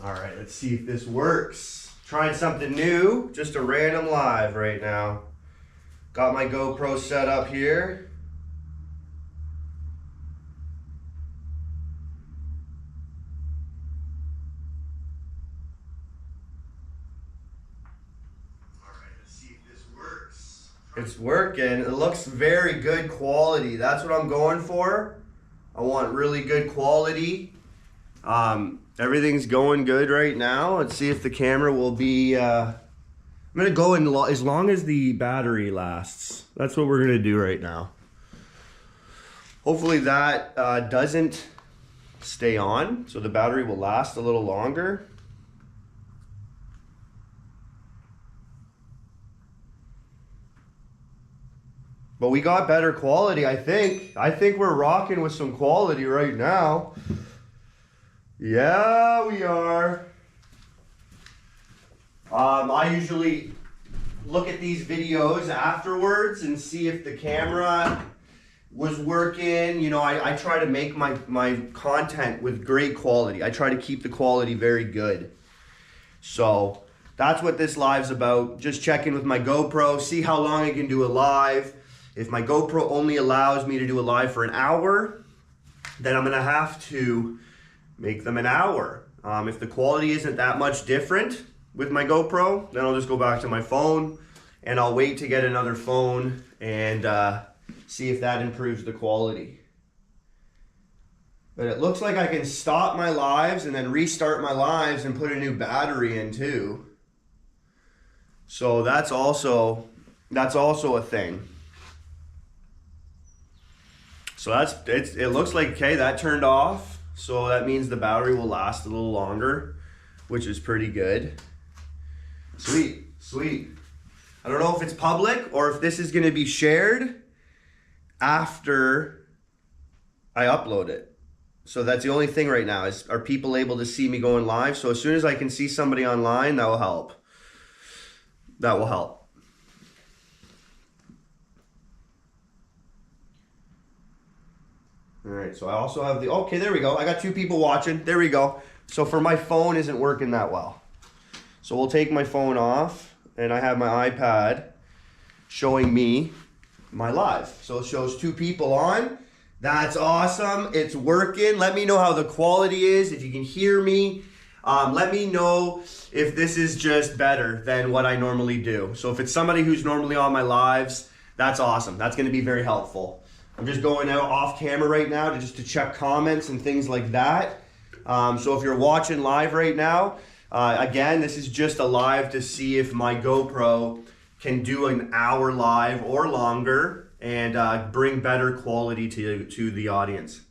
All right, let's see if this works. Trying something new, just a random live right now. Got my GoPro set up here. All right, let's see if this works. It's working. It looks very good quality. That's what I'm going for. I want really good quality. Everything's going good right now. Let's see if the camera will be, I'm gonna go in as long as the battery lasts. That's what we're gonna do right now. Hopefully that doesn't stay on, so the battery will last a little longer. But we got better quality, I think. I think we're rocking with some quality right now. Yeah, we are. I usually look at these videos afterwards and see if the camera was working. You know, I try to make my content with great quality. I try to keep the quality very good. So that's what this live's about. Just checking with my GoPro, see how long I can do a live. If my GoPro only allows me to do a live for an hour, then I'm gonna have to make them an hour. If the quality isn't that much different with my GoPro, then I'll just go back to my phone and I'll wait to get another phone and see if that improves the quality. But it looks like I can stop my lives and then restart my lives and put a new battery in too. So that's also a thing. So it looks like, okay, that turned off. So that means the battery will last a little longer, which is pretty good. Sweet, sweet. I don't know if it's public or if this is gonna be shared after I upload it. So that's the only thing right now is, are people able to see me going live? So as soon as I can see somebody online, that will help. That will help. All right, so I also have the, okay, there we go. I got 2 people watching. There we go. So for my phone isn't working that well. So we'll take my phone off and I have my iPad showing me my live. So it shows 2 people on. That's awesome. It's working. Let me know how the quality is, if you can hear me. Let me know if this is just better than what I normally do. So if it's somebody who's normally on my lives, that's awesome. That's gonna be very helpful. I'm just going out off camera right now to check comments and things like that. So if you're watching live right now, again, this is just a live to see if my GoPro can do an hour live or longer and bring better quality to the audience.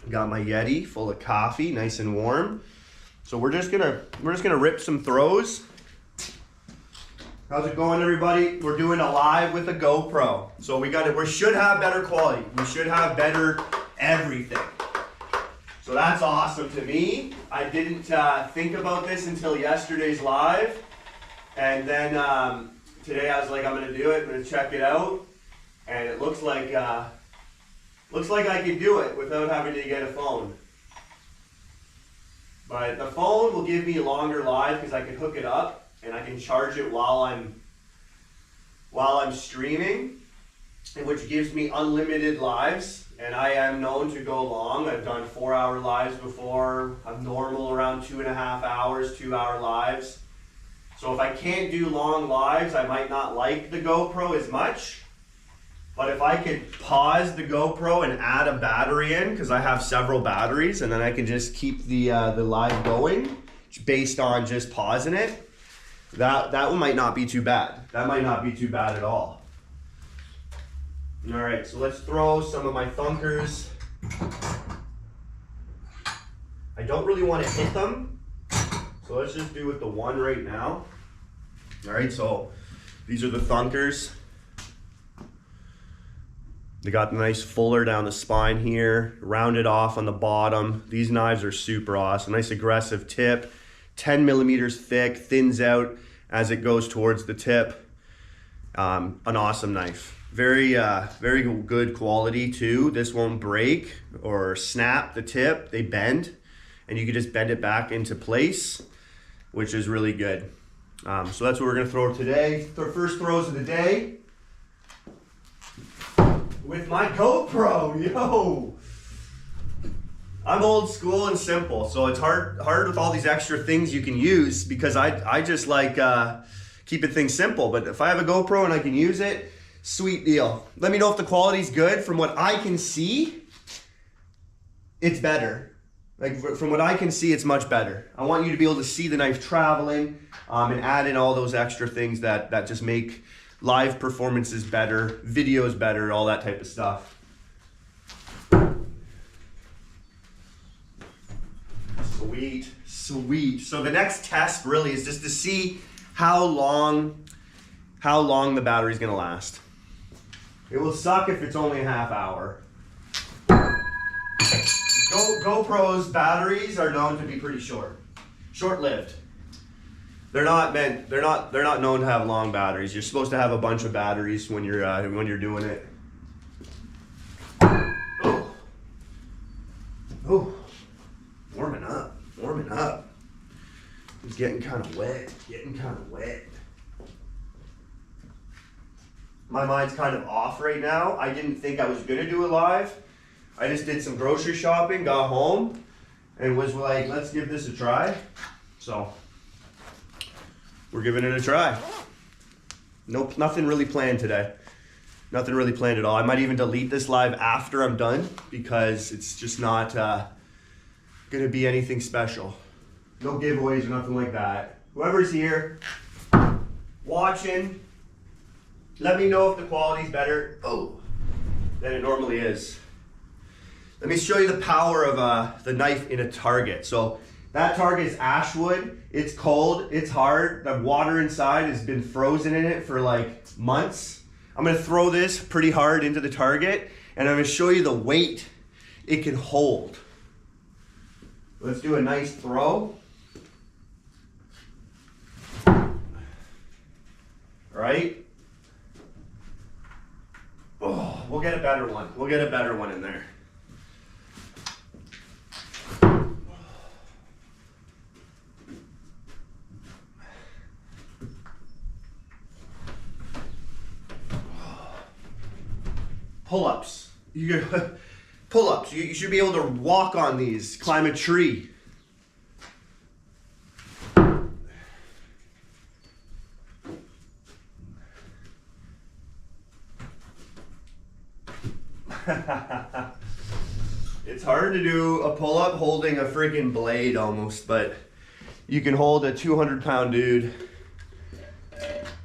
Got my Yeti full of coffee, nice and warm. So we're just gonna rip some throws. How's it going, everybody? We're doing a live with a GoPro. So we should have better quality. We should have better everything. So that's awesome to me. I didn't think about this until yesterday's live. And then today I was like, I'm gonna do it, I'm gonna check it out. And it looks like I can do it without having to get a phone. But the phone will give me a longer live because I can hook it up and I can charge it while I'm streaming, which gives me unlimited lives. And I am known to go long. I've done 4-hour lives before. I'm normal around 2.5 hours, 2-hour lives. So if I can't do long lives, I might not like the GoPro as much. But if I could pause the GoPro and add a battery in, because I have several batteries, and then I can just keep the live going based on just pausing it, that one might not be too bad. That might not be too bad at all. All right, so let's throw some of my thunkers. I don't really want to hit them, so let's just do with the one right now. All right, so these are the thunkers. They got the nice fuller down the spine here, rounded off on the bottom. These knives are super awesome. Nice aggressive tip, 10 millimeters thick, thins out as it goes towards the tip. An awesome knife. Very good quality too. This won't break or snap the tip. They bend, and you can just bend it back into place, which is really good. So that's what we're gonna throw today. The first throws of the day with my GoPro, yo. I'm old school and simple, so it's hard with all these extra things you can use, because I just like keeping things simple. But if I have a GoPro and I can use it, sweet deal. Let me know if the quality's good. From what I can see, it's better. Like from what I can see, it's much better. I want you to be able to see the knife traveling, and add in all those extra things that just make live performances better, videos better, all that type of stuff. Sweet, sweet. So the next test really is just to see how long the battery's gonna last. It will suck if it's only a half hour. GoPro's batteries are known to be pretty short-lived. They're not known to have long batteries. You're supposed to have a bunch of batteries when you're doing it. Oh, warming up. It's getting kind of wet. My mind's kind of off right now. I didn't think I was gonna do it live. I just did some grocery shopping, got home, and was like, let's give this a try. So we're giving it a try. Nope, nothing really planned today. Nothing really planned at all. I might even delete this live after I'm done, because it's just not gonna be anything special. No giveaways or nothing like that. Whoever's here watching, let me know if the quality's better than it normally is. Let me show you the power of the knife in a target. So that target is ash wood. It's cold, it's hard. The water inside has been frozen in it for like months. I'm gonna throw this pretty hard into the target, and I'm gonna show you the weight it can hold. Let's do a nice throw. Right? Oh, we'll get a better one. We'll get a better one in there. Pull-ups. Pull-ups. You should be able to walk on these, climb a tree. It's hard to do a pull-up holding a freaking blade almost, but you can hold a 200-pound dude.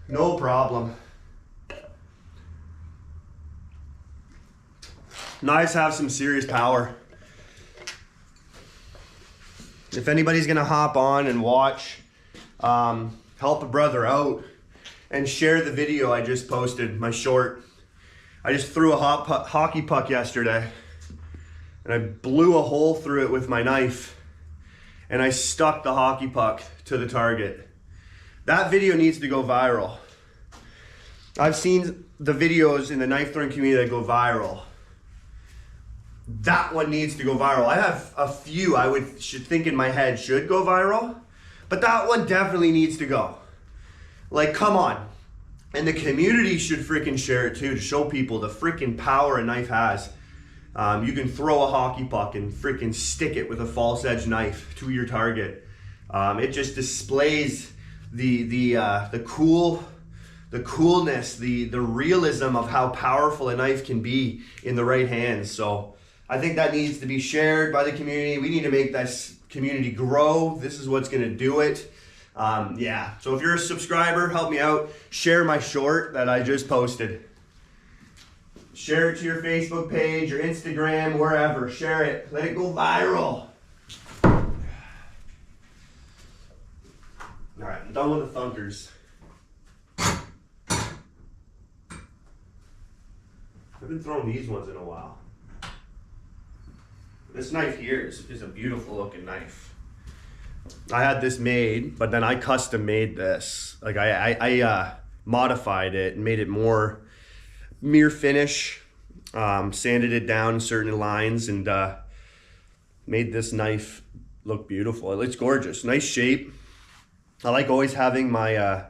No problem. Knives have some serious power. If anybody's gonna hop on and watch, help a brother out and share the video I just posted, my short. I just threw a hockey puck yesterday, and I blew a hole through it with my knife, and I stuck the hockey puck to the target. That video needs to go viral. I've seen the videos in the knife throwing community that go viral. That one needs to go viral. I have a few should think in my head should go viral, but that one definitely needs to go. Like, come on. And the community should freaking share it too, to show people the freaking power a knife has. You can throw a hockey puck and freaking stick it with a false edge knife to your target. It just displays the coolness, the realism of how powerful a knife can be in the right hands. So I think that needs to be shared by the community. We need to make this community grow. This is what's gonna do it. Yeah, so if you're a subscriber, help me out. Share my short that I just posted. Share it to your Facebook page, your Instagram, wherever. Share it. Let it go viral. All right, I'm done with the thunkers. I've been throwing these ones in a while. This knife here is a beautiful looking knife. I had this made, but then I custom made this. Like I modified it and made it more mirror finish, sanded it down certain lines, and made this knife look beautiful. It's gorgeous, nice shape. I like always having my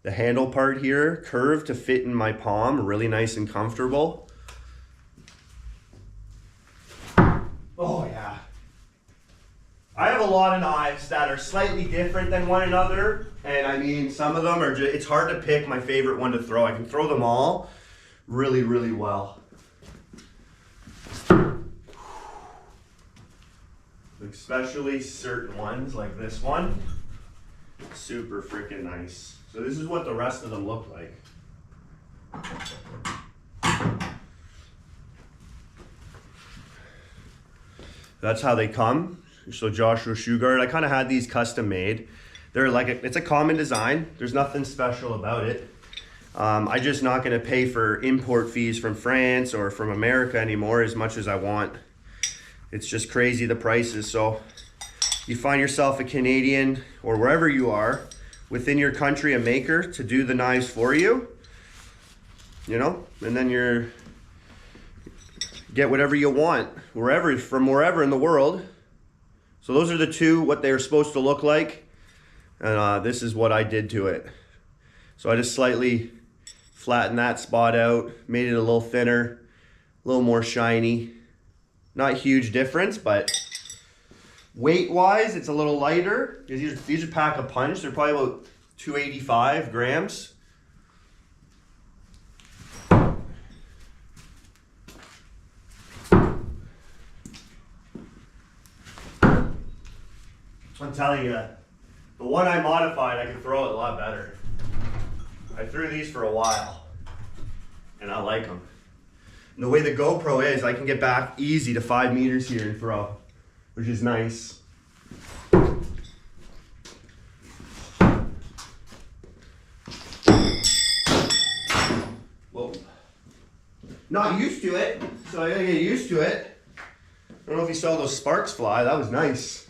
the handle part here curved to fit in my palm, really nice and comfortable. Oh yeah. I have a lot of knives that are slightly different than one another, and I mean, some of them are just, it's hard to pick my favorite one to throw. I can throw them all really, really well. Especially certain ones like this one. Super freaking nice. So this is what the rest of them look like. That's how they come. So Joshua Shoe Guard, I kind of had these custom made. They're like, it's a common design. There's nothing special about it. I'm just not gonna pay for import fees from France or from America anymore as much as I want. It's just crazy, the prices. So you find yourself a Canadian or wherever you are within your country, a maker to do the knives for you, you know, and then you're get whatever you want from wherever in the world. So those are the two, what they're supposed to look like. And this is what I did to it. So I just slightly flattened that spot out, made it a little thinner, a little more shiny. Not huge difference, but weight wise, it's a little lighter. These are pack a punch. They're probably about 285 grams. I'm telling you, the one I modified, I could throw it a lot better. I threw these for a while, and I like them. And the way the GoPro is, I can get back easy to 5 meters here and throw, which is nice. Whoa. Not used to it, so I gotta get used to it. I don't know if you saw those sparks fly, that was nice.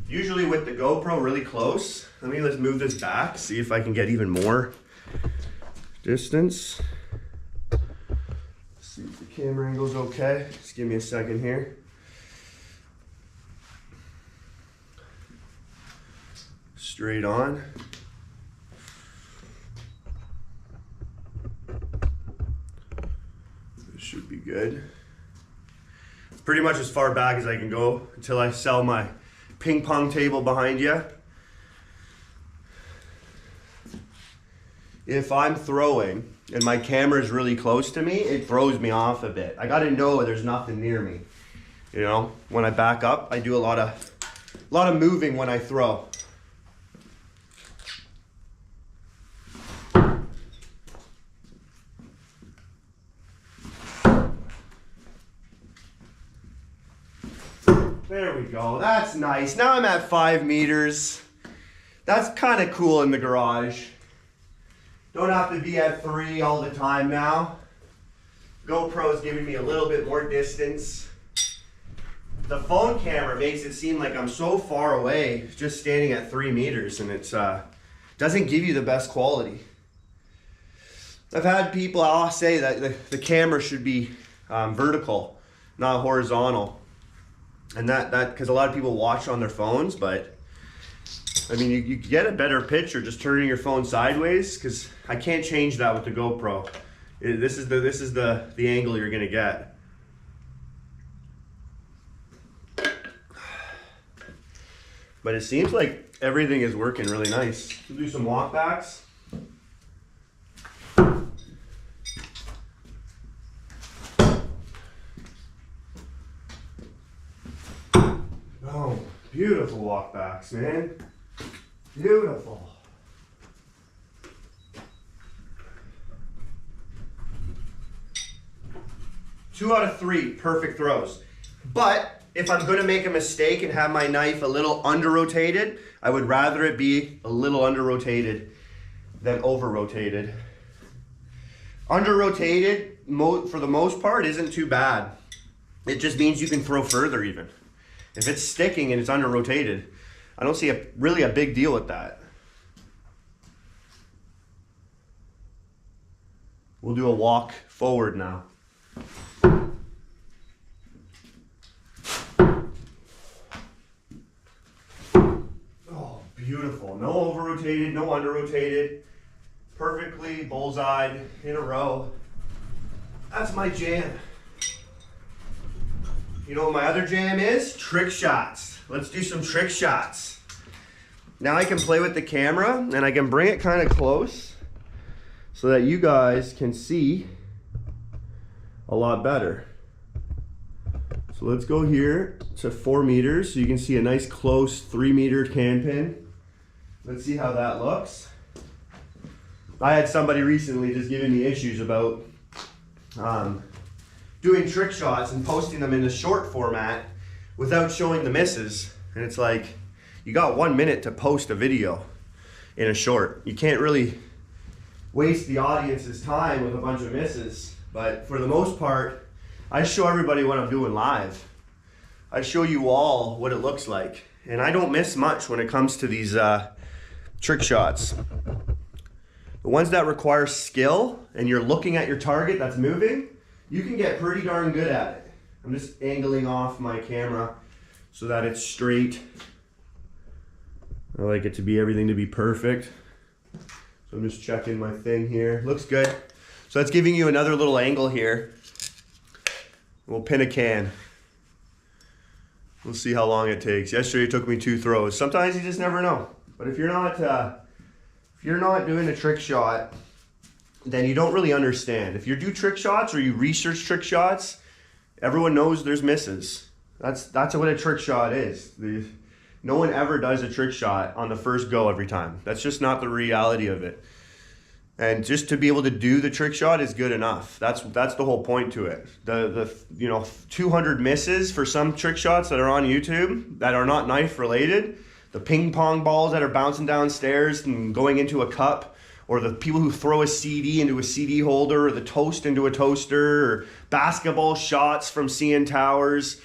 Usually with the GoPro really close, let's move this back, see if I can get even more distance. See if the camera angle's okay. Just give me a second here. Straight on. This should be good. Pretty much as far back as I can go until I sell my ping pong table behind you. If I'm throwing and my camera is really close to me, it throws me off a bit. I gotta know there's nothing near me. You know, when I back up, I do a lot of moving when I throw. There we go, that's nice. Now I'm at 5 meters. That's kind of cool in the garage. Don't have to be at 3 all the time now. GoPro's giving me a little bit more distance. The phone camera makes it seem like I'm so far away, just standing at 3 meters, and it's doesn't give you the best quality. I've had people say that the camera should be vertical, not horizontal. And that because a lot of people watch on their phones, but I mean, you get a better picture just turning your phone sideways, because I can't change that with the GoPro. This is the angle you're gonna get. But it seems like everything is working really nice. We'll do some walkbacks. Oh, beautiful walkbacks, man. Beautiful. Two out of 3 perfect throws. But if I'm gonna make a mistake and have my knife a little under rotated, I would rather it be a little under rotated than over rotated. Under rotated, for the most part, isn't too bad. It just means you can throw further even. If it's sticking and it's under rotated, I don't see really a big deal with that. We'll do a walk forward now. Oh, beautiful. No over-rotated, no under-rotated. Perfectly bullseyed in a row. That's my jam. You know what my other jam is? Trick shots. Let's do some trick shots. Now I can play with the camera and I can bring it kind of close so that you guys can see a lot better. So let's go here to 4 meters so you can see a nice close 3-meter can pin. Let's see how that looks. I had somebody recently just giving me issues about doing trick shots and posting them in the short format without showing the misses. And it's like, you got 1 minute to post a video in a short. You can't really waste the audience's time with a bunch of misses. But for the most part, I show everybody what I'm doing live. I show you all what it looks like. And I don't miss much when it comes to these trick shots. The ones that require skill and you're looking at your target that's moving, you can get pretty darn good at it. I'm just angling off my camera so that it's straight. I like it to be everything to be perfect. So I'm just checking my thing here. Looks good. So that's giving you another little angle here. We'll pin a can. We'll see how long it takes. Yesterday it took me 2 throws. Sometimes you just never know. But if you're not doing a trick shot, then you don't really understand. If you do trick shots or you research trick shots, everyone knows there's misses. That's what a trick shot is. No one ever does a trick shot on the first go every time. That's just not the reality of it. And just to be able to do the trick shot is good enough. That's the whole point to it. The 200 misses for some trick shots that are on YouTube that are not knife related, the ping pong balls that are bouncing downstairs and going into a cup, or the people who throw a CD into a CD holder, or the toast into a toaster, or basketball shots from CN Towers.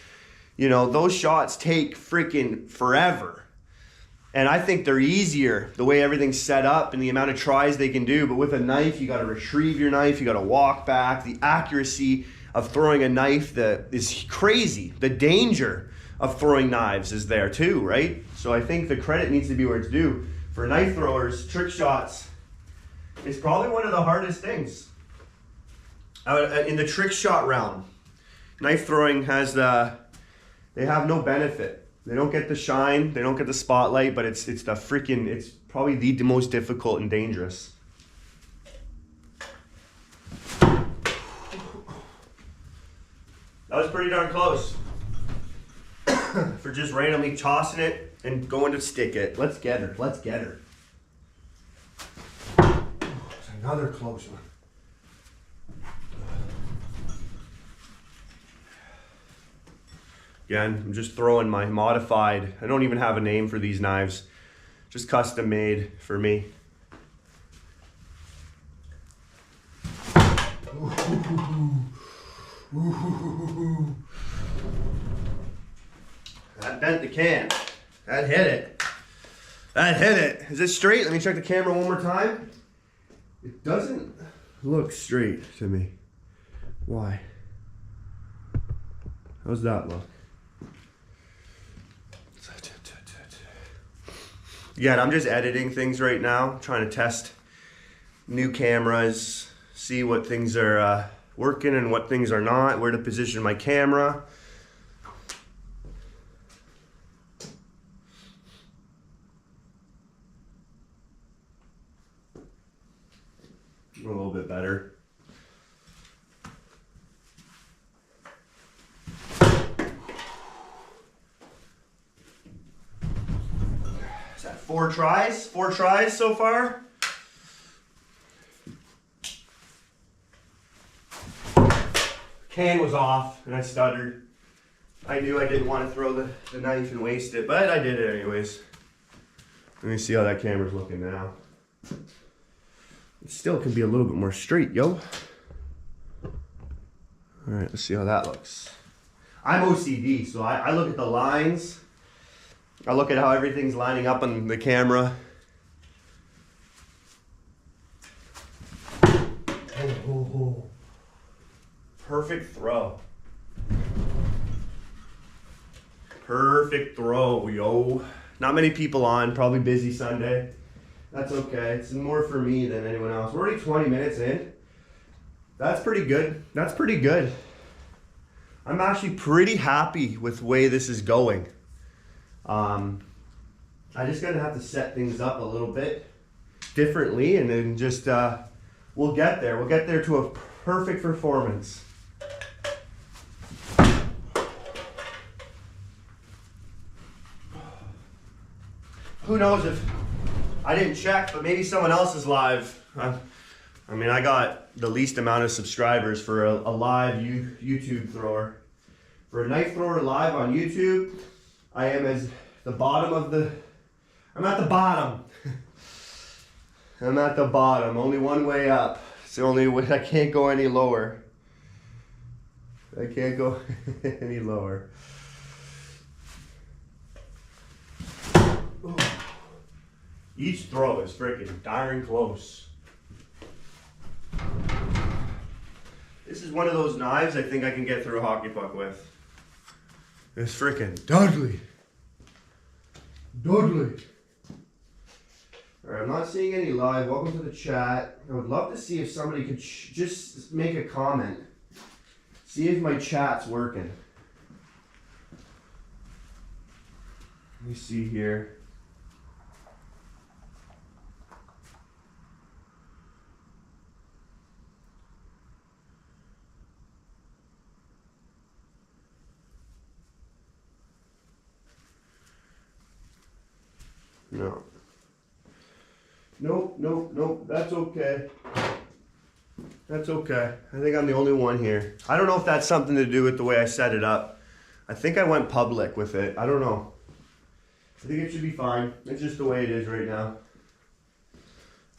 You know, those shots take freaking forever. And I think they're easier the way everything's set up and the amount of tries they can do. But with a knife, you got to retrieve your knife, you got to walk back. The accuracy of throwing a knife that is crazy. The danger of throwing knives is there too, right? So I think the credit needs to be where it's due. For knife throwers, trick shots is probably one of the hardest things. In the trick shot realm, knife throwing has they have no benefit. They don't get the shine, they don't get the spotlight, but it's probably the most difficult and dangerous. That was pretty darn close. For just randomly tossing it and going to stick it. Let's get her. Let's get her. There's another close one. Again, I'm just throwing my modified, I don't even have a name for these knives, just custom made for me. Ooh. That bent the can. That hit it. That hit it. Is it straight? Let me check the camera one more time. It doesn't look straight to me. Why? How's that look? Yeah, I'm just editing things right now, trying to test new cameras, see what things are working and what things are not, where to position my camera. A little bit better. Is that 4 tries? 4 tries so far? Can was off and I stuttered. I knew I didn't want to throw the knife and waste it, but I did it anyways. Let me see how that camera's looking now. It still can be a little bit more straight, yo. All right, let's see how that looks. I'm OCD, so I look at the lines I look at how everything's lining up on the camera. Oh. Perfect throw. Perfect throw, yo. Not many people on, probably busy Sunday. That's okay, it's more for me than anyone else. We're already 20 minutes in. That's pretty good. That's pretty good. I'm actually pretty happy with the way this is going. I just gonna have to set things up a little bit differently, and then just we'll get there. We'll get there to a perfect performance. Who knows if I didn't check, but maybe someone else is live. I mean, I got the least amount of subscribers for a live YouTube thrower. For a knife thrower live on YouTube, I am as the bottom of the, I'm at the bottom. I'm at the bottom, only one way up. It's the only way, I can't go any lower. I can't go any lower. Ooh. Each throw is freaking darn close. This is one of those knives I think I can get through a hockey puck with. It's freaking Dudley. Dudley. Alright, I'm not seeing any live. Welcome to the chat. I would love to see if somebody could just make a comment. See if my chat's working. Let me see here. No. Nope. That's okay. That's okay. I think I'm the only one here. I don't know if that's something to do with the way I set it up. I think I went public with it. I don't know. I think it should be fine. It's just the way it is right now.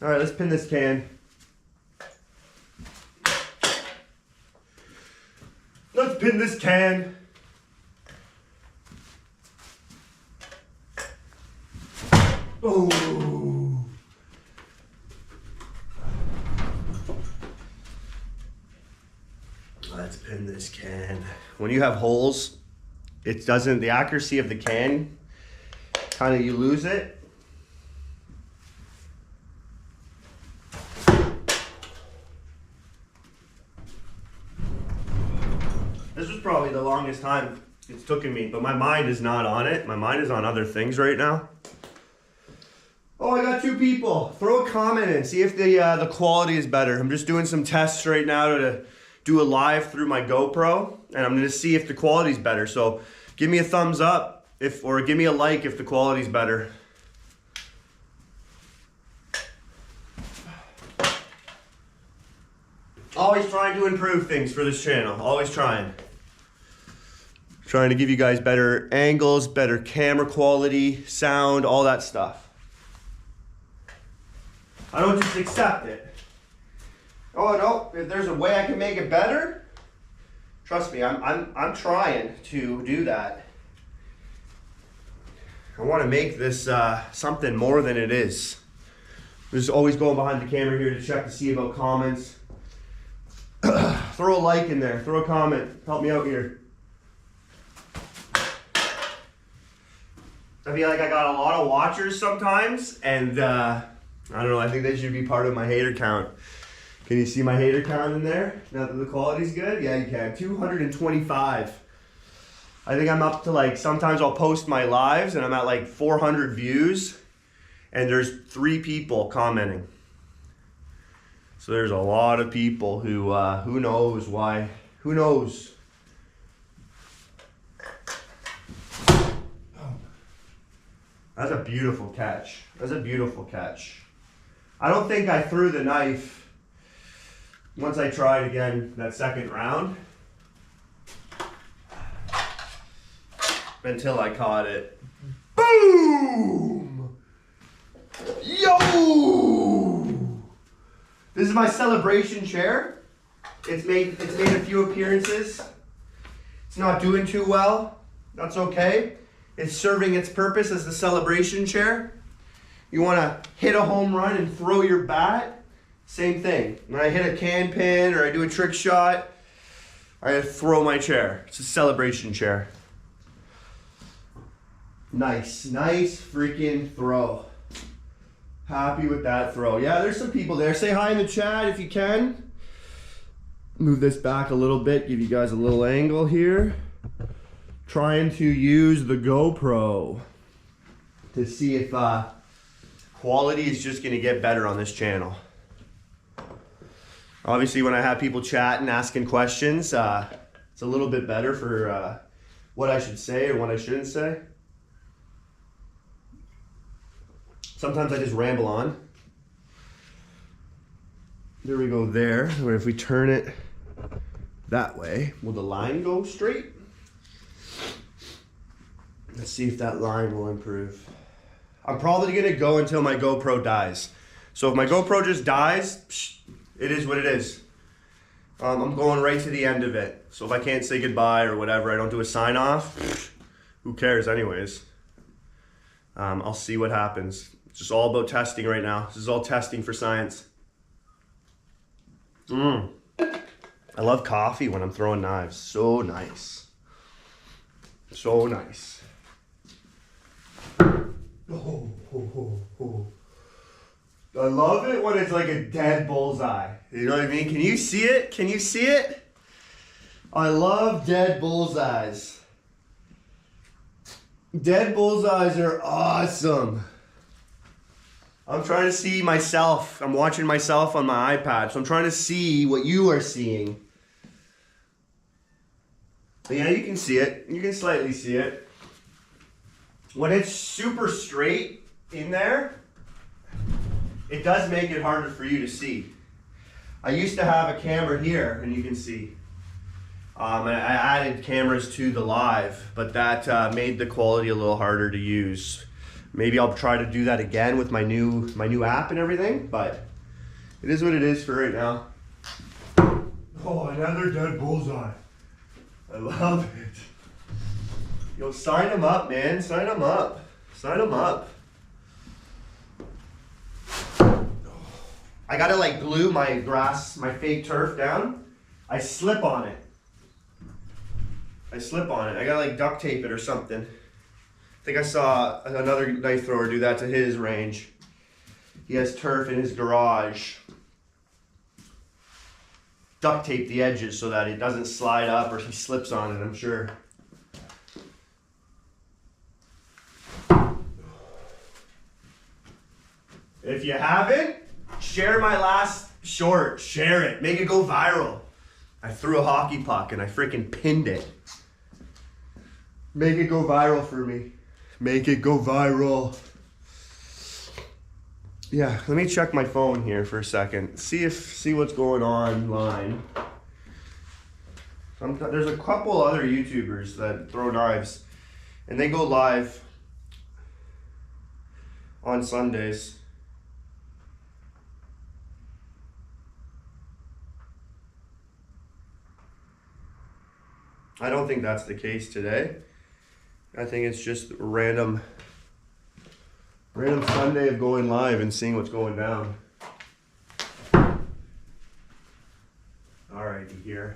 All right, let's pin this can. Let's pin this can. Oh. Let's pin this can. When you have holes, it doesn't, the accuracy of the can, kind of you lose it. This was probably the longest time it's taken me, but my mind is not on it. My mind is on other things right now. Oh, I got 2 people. Throw a comment in, see if the quality is better. I'm just doing some tests right now to do a live through my GoPro, and I'm gonna see if the quality's better. So give me a thumbs up or give me a like if the quality's better. Always trying to improve things for this channel. Always trying. Trying to give you guys better angles, better camera quality, sound, all that stuff. I don't just accept it. Oh no, if there's a way I can make it better, trust me, I'm trying to do that. I want to make this something more than it is. I'm just always going behind the camera here to check to see about comments. Throw a like in there, throw a comment, help me out here. I feel like I got a lot of watchers sometimes, and I don't know, I think they should be part of my hater count. Can you see my hater count in there? Now that the quality's good? Yeah, you can. 225. I think I'm up to, like, sometimes I'll post my lives and I'm at like 400 views and there's 3 people commenting. So there's a lot of people who knows why, who knows? That's a beautiful catch. That's a beautiful catch. I don't think I threw the knife once I tried again that second round until I caught it. Boom! Yo! This is my celebration chair. It's made a few appearances. It's not doing too well. That's okay. It's serving its purpose as the celebration chair. You want to hit a home run and throw your bat. Same thing. When I hit a can pin or I do a trick shot, I throw my chair. It's a celebration chair. Nice freaking throw. Happy with that throw. Yeah, there's some people there. Say hi in the chat if you can. Move this back a little bit, give you guys a little angle here. Trying to use the GoPro to see if quality is just gonna get better on this channel. Obviously, when I have people chatting, asking questions, it's a little bit better for what I should say or what I shouldn't say. Sometimes I just ramble on. There we go there. If we turn it that way, will the line go straight? Let's see if that line will improve. I'm probably gonna go until my GoPro dies. So if my GoPro just dies, it is what it is. I'm going right to the end of it. So if I can't say goodbye or whatever, I don't do a sign off, who cares anyways? I'll see what happens. It's just all about testing right now. This is all testing for science. I love coffee when I'm throwing knives. So nice. So nice. Oh. I love it when it's like a dead bullseye. You know what I mean? Can you see it? Can you see it? I love dead bullseyes. Dead bullseyes are awesome. I'm trying to see myself. I'm watching myself on my iPad, so I'm trying to see what you are seeing. But yeah, you can see it. You can slightly see it. When it's super straight in there, it does make it harder for you to see. I used to have a camera here, and you can see. I added cameras to the live, but that made the quality a little harder to use. Maybe I'll try to do that again with my new app and everything, but it is what it is for right now. Oh, another dead bullseye. I love it. Yo, sign them up, man. Sign them up. Sign them up. I gotta like glue my grass, my fake turf down. I slip on it. I gotta like duct tape it or something. I think I saw another knife thrower do that to his range. He has turf in his garage. Duct tape the edges so that it doesn't slide up or he slips on it, I'm sure. If you haven't, share my last short. Share it. Make it go viral. I threw a hockey puck and I freaking pinned it. Make it go viral for me. Make it go viral. Yeah, let me check my phone here for a second. See what's going on online. There's a couple other YouTubers that throw knives, and they go live on Sundays. I don't think that's the case today. I think it's just a random Sunday of going live and seeing what's going down. Alrighty here.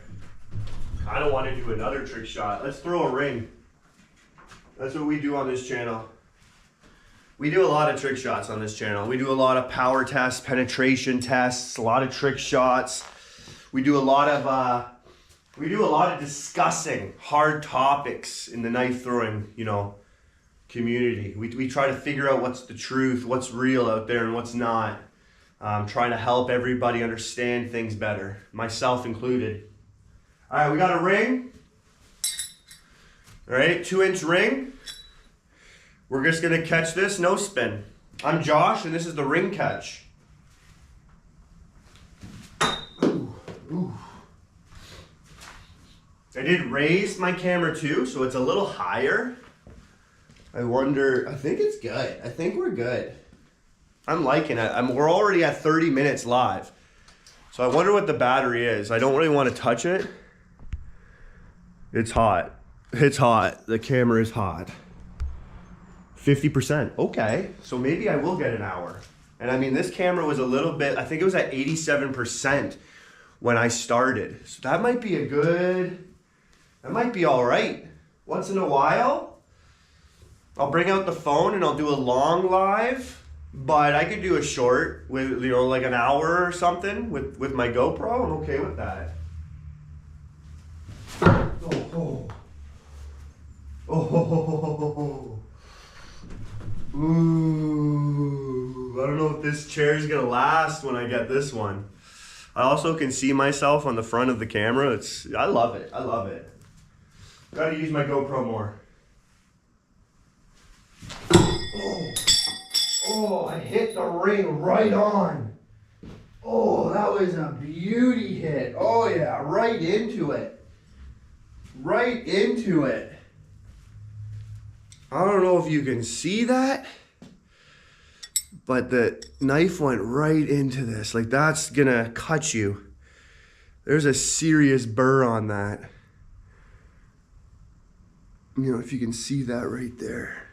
I don't want to do another trick shot. Let's throw a ring. That's what we do on this channel. We do a lot of trick shots on this channel. We do a lot of power tests, penetration tests, a lot of trick shots. We do a lot of discussing hard topics in the knife throwing, community. We try to figure out what's the truth, what's real out there and what's not. Trying to help everybody understand things better, myself included. All right, we got a ring. All right, 2-inch ring. We're just gonna catch this, no spin. I'm Josh and this is the ring catch. Ooh. I did raise my camera too, so it's a little higher. I think it's good. I think we're good. I'm liking it. We're already at 30 minutes live. So I wonder what the battery is. I don't really want to touch it. It's hot. It's hot. The camera is hot. 50%. Okay, so maybe I will get an hour. And I mean, this camera was a little bit, I think it was at 87% when I started. So that might be that might be all right. Once in a while, I'll bring out the phone and I'll do a long live, but I could do a short with, you know, like an hour or something with my GoPro. I'm okay with that. Oh. Ooh. I don't know if this chair is gonna last when I get this one. I also can see myself on the front of the camera. I love it. I love it. Gotta use my GoPro more. Oh, I hit the ring right on. Oh, that was a beauty hit. Oh yeah, right into it. Right into it. I don't know if you can see that, but the knife went right into this. Like, that's gonna cut you. There's a serious burr on that. You know, if you can see that right there.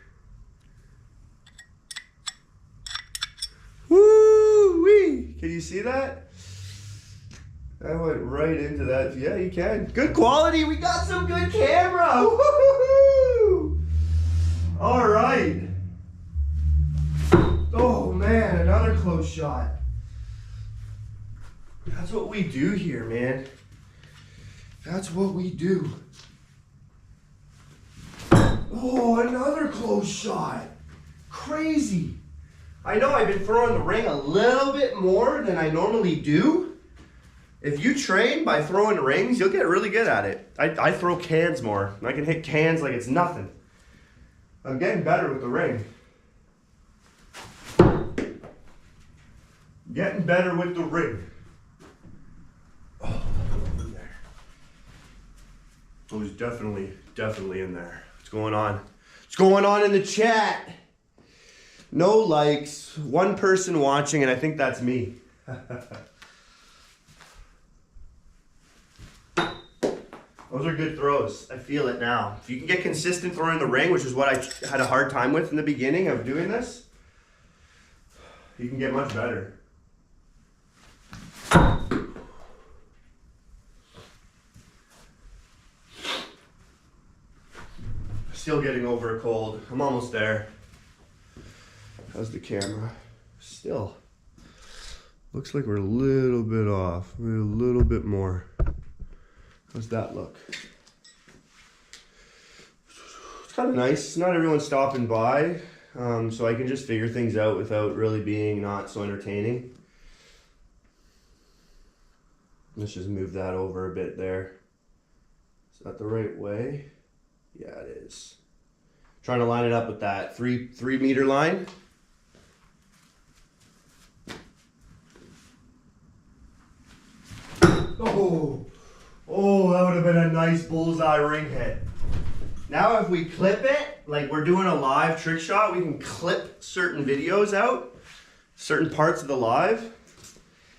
Woo-wee! Can you see that? That went right into that. Yeah, you can. Good quality. We got some good camera. Woo-hoo-hoo! All right. Oh man, another close shot. That's what we do here, man. That's what we do. Oh, another close shot. Crazy. I know I've been throwing the ring a little bit more than I normally do. If you train by throwing rings, you'll get really good at it. I throw cans more. I can hit cans like it's nothing. I'm getting better with the ring. Getting better with the ring. Oh, in there. Oh, he's definitely in there. What's going on? What's going on in the chat? No likes, one person watching, and I think that's me. Those are good throws. I feel it now. If you can get consistent throwing the ring, which is what I had a hard time with in the beginning of doing this, you can get much better. Still getting over a cold. I'm almost there. How's the camera? Still. Looks like we're a little bit off. We're a little bit more. How's that look? It's kind of nice. Not everyone's stopping by, so I can just figure things out without really being not so entertaining. Let's just move that over a bit there. Is that the right way? Yeah, it is. Trying to line it up with that three meter line. Oh, that would have been a nice bullseye ring hit. Now if we clip it, like we're doing a live trick shot, we can clip certain videos out, certain parts of the live,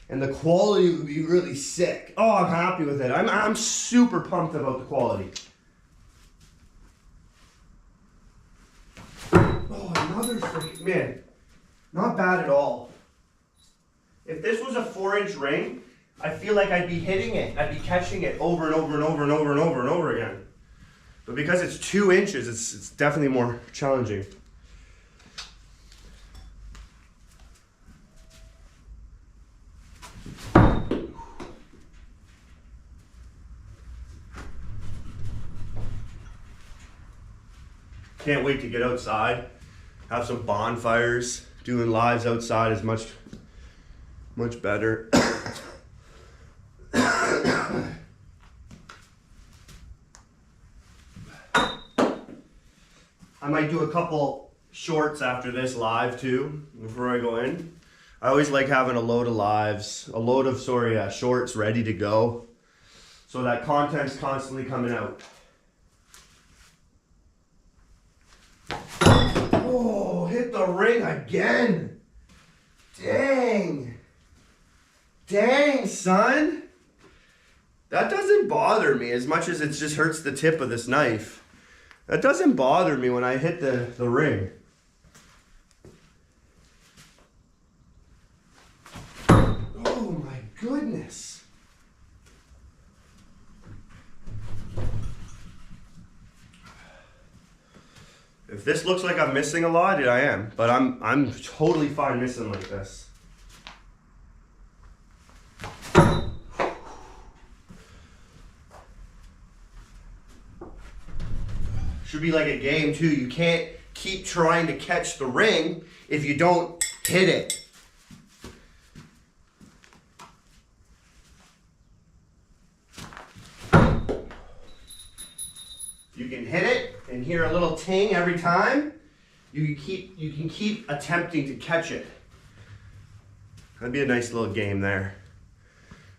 and the quality would be really sick. Oh, I'm happy with it. I'm super pumped about the quality. Oh, another freaking, man, not bad at all. If this was a 4-inch ring, I feel like I'd be hitting it. I'd be catching it over and over and over and over and over and over again. But because it's 2 inches, it's definitely more challenging. Can't wait to get outside, have some bonfires. Doing lives outside is much better. I might do a couple shorts after this live too, before I go in. I always like having a load of shorts ready to go, so that content's constantly coming out. Oh, hit the ring again. Dang, son. That doesn't bother me as much as it just hurts the tip of this knife. That doesn't bother me when I hit the ring. goodness. If this looks like I'm missing a lot, I am, but I'm totally fine missing like this. Should be like a game too. You can't keep trying to catch the ring if you don't hit it. You can hit it and hear a little ting every time. You can keep attempting to catch it. That'd be a nice little game there.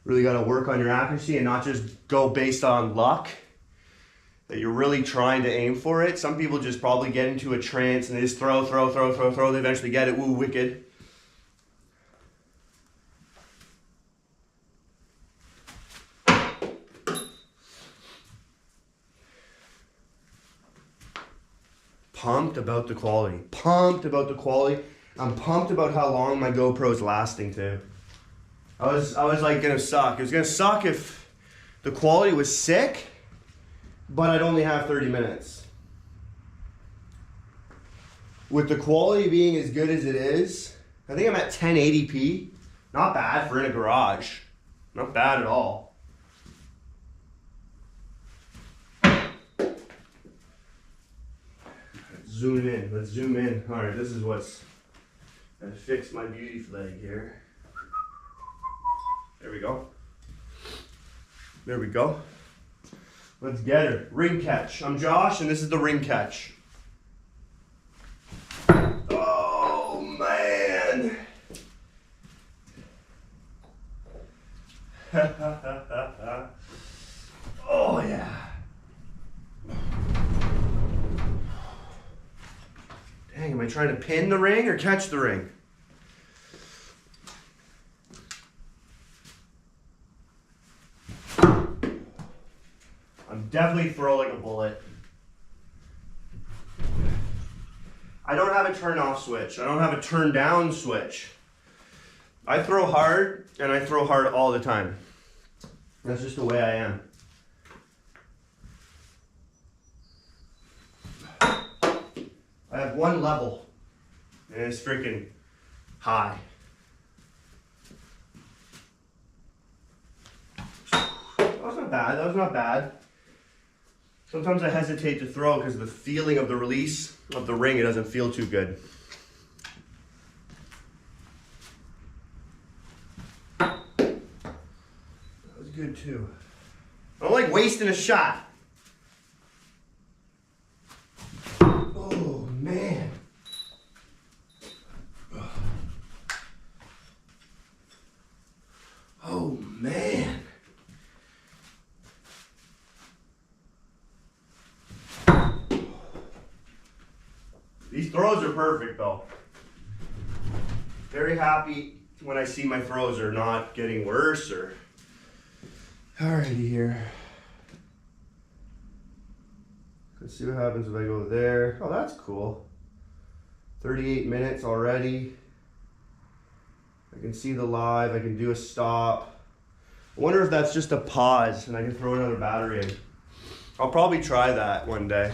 Really got to work on your accuracy and not just go based on luck. That you're really trying to aim for it. Some people just probably get into a trance and they just throw. They eventually get it. Woo, wicked. Pumped about the quality. Pumped about the quality. I'm pumped about how long my GoPro's lasting too. I was like gonna suck. It was gonna suck if the quality was sick, but I'd only have 30 minutes. With the quality being as good as it is, I think I'm at 1080p. Not bad for in a garage. Not bad at all. Zoom in. Let's zoom in. All right, this is what's gonna fix my beauty flag here. There we go. There we go. Let's get her. Ring catch. I'm Josh, and this is the ring catch. Oh, man. Oh, yeah. Dang, am I trying to pin the ring or catch the ring? I'm definitely throwing a bullet. I don't have a turn off switch. I don't have a turn down switch. I throw hard and I throw hard all the time. That's just the way I am. I have one level and it's freaking high. That was not bad. That was not bad. Sometimes I hesitate to throw because of the feeling of the release of the ring. It doesn't feel too good. That was good too. I don't like wasting a shot. Oh man. Oh man. These throws are perfect though. Very happy when I see my throws are not getting worse or... Alrighty here. Let's see what happens if I go there. Oh, that's cool. 38 minutes already. I can see the live, I can do a stop. I wonder if that's just a pause and I can throw another battery in. I'll probably try that one day.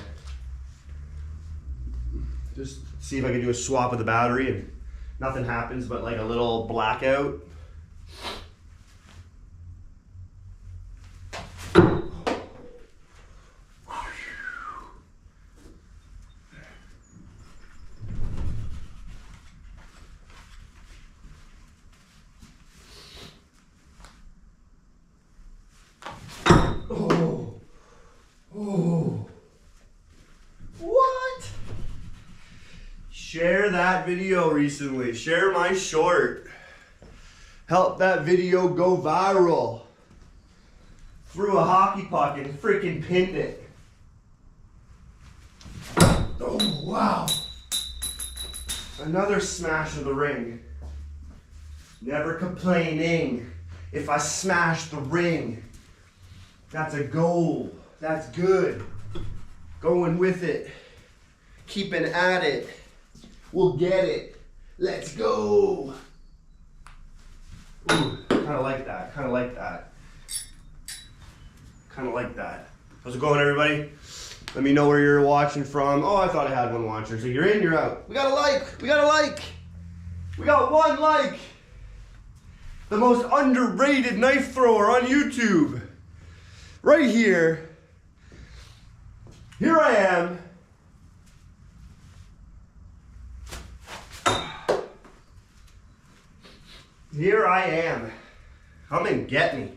Just see if I can do a swap of the battery and nothing happens but like a little blackout. Oh, oh, what? Share that video recently. Share my short. Help that video go viral. Threw a hockey puck and freaking pinned it. Oh, wow. Another smash of the ring. Never complaining if I smash the ring. That's a goal. That's good. Going with it. Keeping at it. We'll get it. Let's go. Ooh. Kind of like that, kind of like that. Kind of like that. How's it going, everybody? Let me know where you're watching from. Oh, I thought I had one watcher. So you're in, you're out. We got a like, we got a like. We got one like. The most underrated knife thrower on YouTube. Right here. Here I am. Here I am. Come and get me.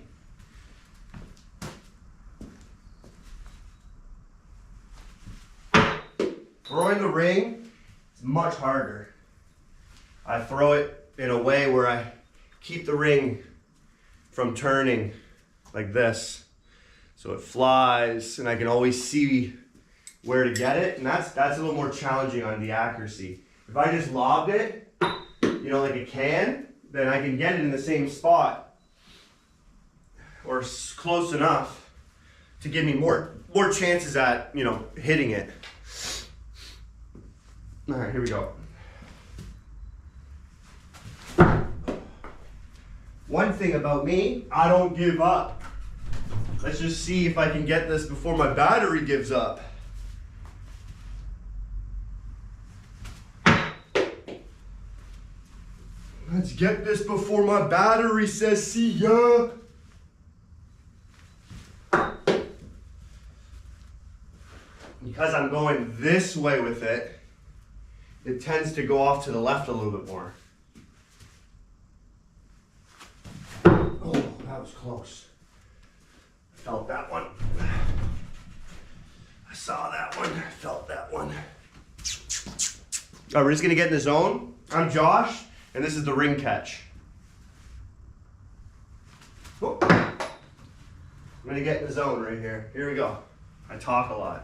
Throwing the ring is much harder. I throw it in a way where I keep the ring from turning like this. So it flies and I can always see where to get it. And that's a little more challenging on the accuracy. If I just lobbed it, you know, like a can, then I can get it in the same spot or close enough to give me more chances at, you know, hitting it. All right, here we go. One thing about me, I don't give up. Let's just see if I can get this before my battery gives up. Let's get this before my battery says see ya. Because I'm going this way with it, it tends to go off to the left a little bit more. Oh, that was close. I felt that one. I saw that one. I felt that one. All right, we're just gonna get in the zone. I'm Josh, and this is the ring catch. Oh. I'm gonna get in the zone right here. Here we go. I talk a lot.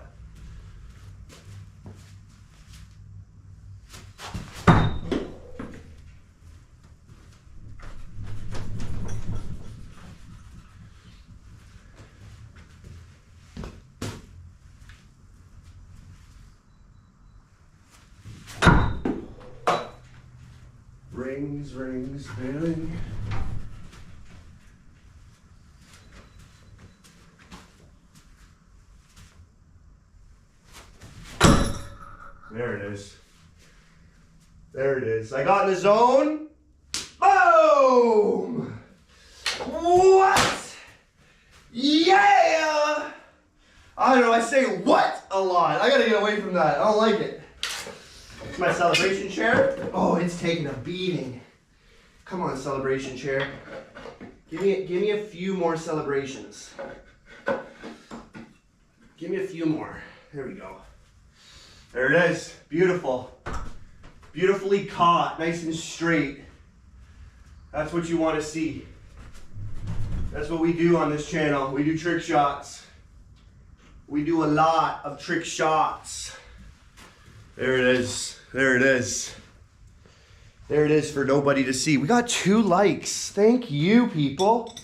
Rings, billing. There it is. There it is. I got in the zone. Boom! What? Yeah! I don't know, I say what a lot. I gotta get away from that. I don't like it. It's my celebration chair. Oh, it's taking a beating. Come on, celebration chair. Give me a few more celebrations. Give me a few more. There we go. There it is. Beautiful. Beautifully caught, nice and straight. That's what you want to see. That's what we do on this channel. We do trick shots. We do a lot of trick shots. There it is. There it is. There it is for nobody to see. We got 2 likes. Thank you, people.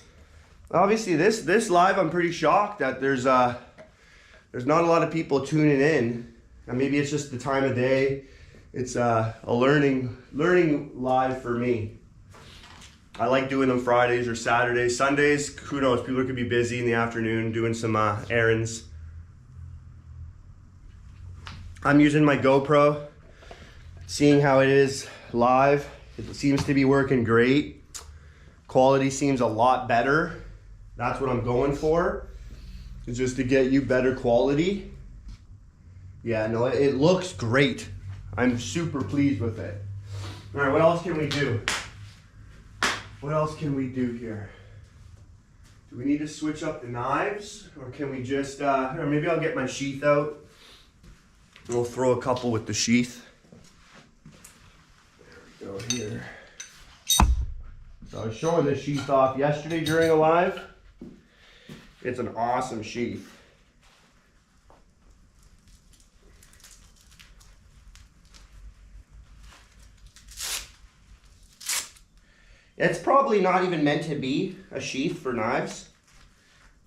Obviously, this live, I'm pretty shocked that there's not a lot of people tuning in. And maybe it's just the time of day. It's a learning live for me. I like doing them Fridays or Saturdays. Sundays, who knows? People could be busy in the afternoon doing some errands. I'm using my GoPro, seeing how it is live. It seems to be working great. Quality seems a lot better. That's what I'm going for, is just to get you better quality. Yeah, no, it looks great. I'm super pleased with it. All right, what else can we do? What else can we do here? Do we need to switch up the knives, or can we just, or maybe I'll get my sheath out. We'll throw a couple with the sheath. There we go here. So I was showing this sheath off yesterday during a live. It's an awesome sheath. It's probably not even meant to be a sheath for knives,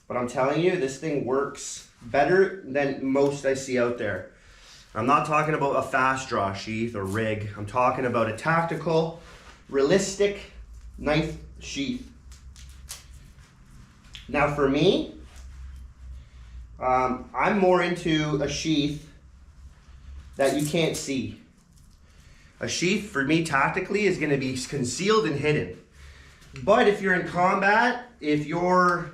but I'm telling you, this thing works better than most I see out there. I'm not talking about a fast draw sheath or rig. I'm talking about a tactical, realistic knife sheath. Now for me, I'm more into a sheath that you can't see. A sheath for me tactically is gonna be concealed and hidden. But if you're in combat, if you're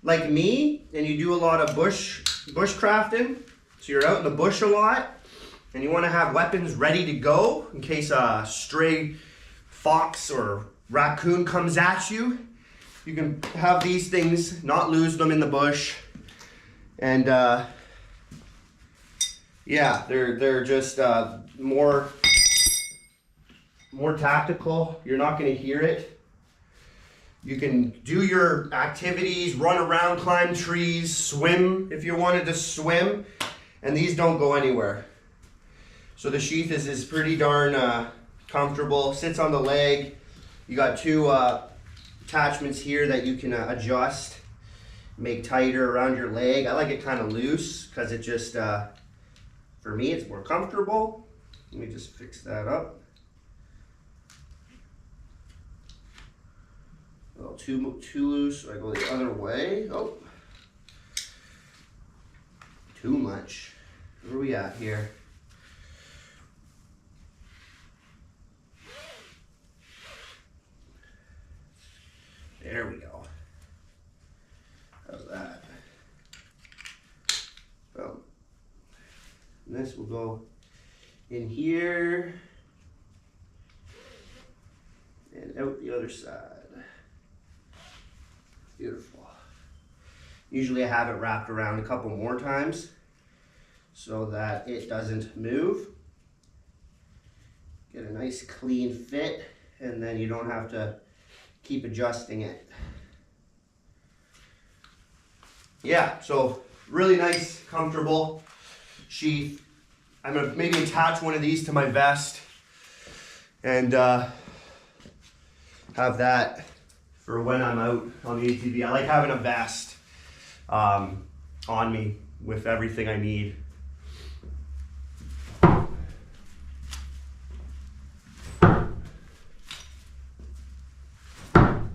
like me and you do a lot of bushcrafting, so you're out in the bush a lot and you wanna have weapons ready to go in case a stray fox or raccoon comes at you, you can have these things, not lose them in the bush. And yeah, they're just more tactical. You're not gonna hear it. You can do your activities, run around, climb trees, swim if you wanted to swim, and these don't go anywhere. So the sheath is pretty darn comfortable, sits on the leg. You got two attachments here that you can adjust, make tighter around your leg. I like it kind of loose because it just, for me, it's more comfortable. Let me just fix that up. A little too loose, so I go the other way. Oh, too much. Where are we at here? There we go. How's that? Well, this will go in here and out the other side. Beautiful. Usually I have it wrapped around a couple more times so that it doesn't move. Get a nice clean fit, and then you don't have to keep adjusting it. Yeah, so really nice, comfortable sheath. I'm gonna maybe attach one of these to my vest and have that for when I'm out on the ATV. I like having a vest on me with everything I need.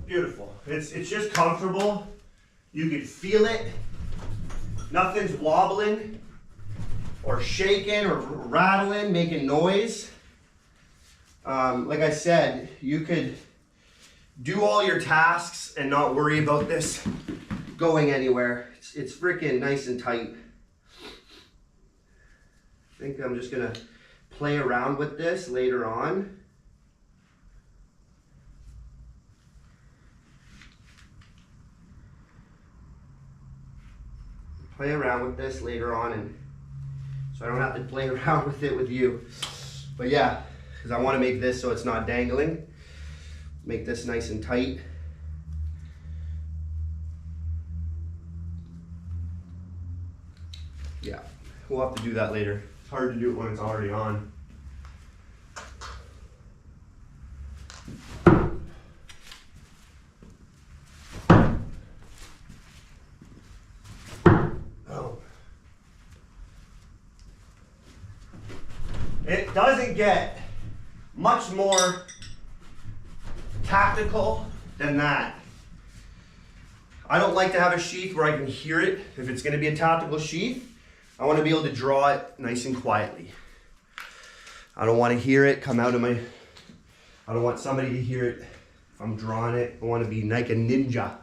Beautiful. It's just comfortable. You can feel it. Nothing's wobbling or shaking or rattling, making noise. Like I said, you could do all your tasks and not worry about this going anywhere. It's freaking nice and tight. I think I'm just gonna play around with this later on. Play around with this later on, and so I don't have to play around with it with you. But yeah, because I want to make this so it's not dangling. Make this nice and tight. Yeah, we'll have to do that later. It's hard to do it when it's already on. It doesn't get much more tactical than that. I don't like to have a sheath where I can hear it. If it's going to be a tactical sheath, I want to be able to draw it nice and quietly. I don't want to hear it come out of my, I don't want somebody to hear it if I'm drawing it. I want to be like a ninja.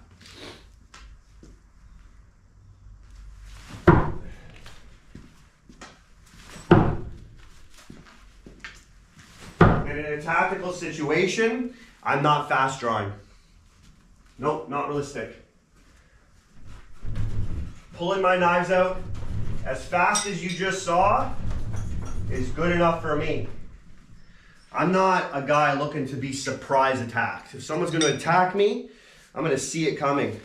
And in a tactical situation, I'm not fast drawing. Nope, not realistic. Pulling my knives out as fast as you just saw is good enough for me. I'm not a guy looking to be surprise attacked. If someone's gonna attack me, I'm gonna see it coming.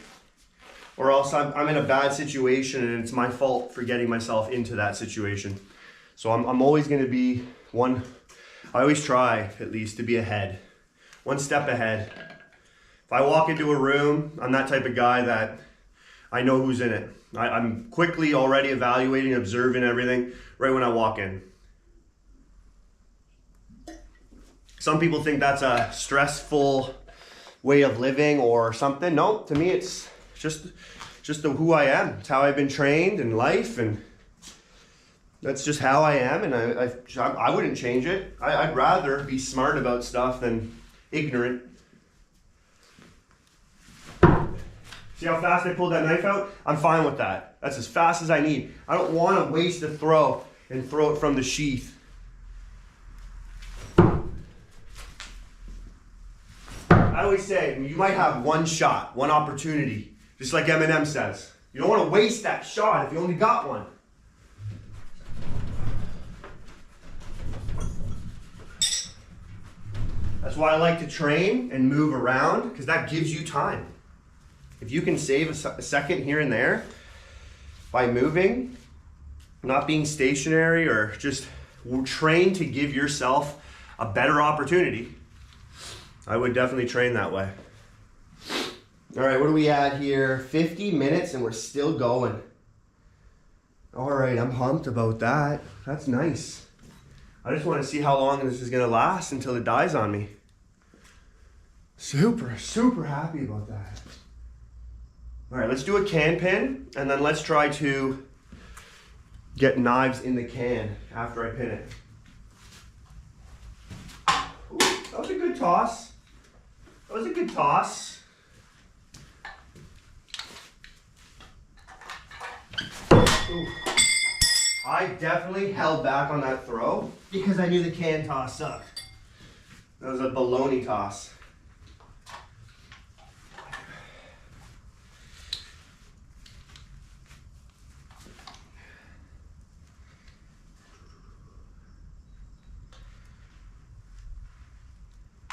Or else I'm in a bad situation and it's my fault for getting myself into that situation. So I'm always gonna be one, I always try at least to be ahead. One step ahead. If I walk into a room, I'm that type of guy that I know who's in it. I'm quickly already evaluating, observing everything right when I walk in. Some people think that's a stressful way of living or something. No, to me it's just who I am. It's how I've been trained in life, and that's just how I am, and I wouldn't change it. I'd rather be smart about stuff than ignorant. See how fast I pulled that knife out? I'm fine with that. That's as fast as I need. I don't want to waste a throw and throw it from the sheath. I always say, you might have one shot, one opportunity, just like Eminem says. You don't want to waste that shot if you only got one. That's why I like to train and move around, because that gives you time. If you can save a second here and there by moving, not being stationary, or just train to give yourself a better opportunity, I would definitely train that way. All right, what do we at here? 50 minutes and we're still going. All right, I'm pumped about that. That's nice. I just want to see how long this is going to last until it dies on me. Super, super happy about that. All right, let's do a can pin, and then let's try to get knives in the can after I pin it. Ooh, that was a good toss. That was a good toss. Ooh. I definitely held back on that throw because I knew the can toss sucked. That was a baloney toss.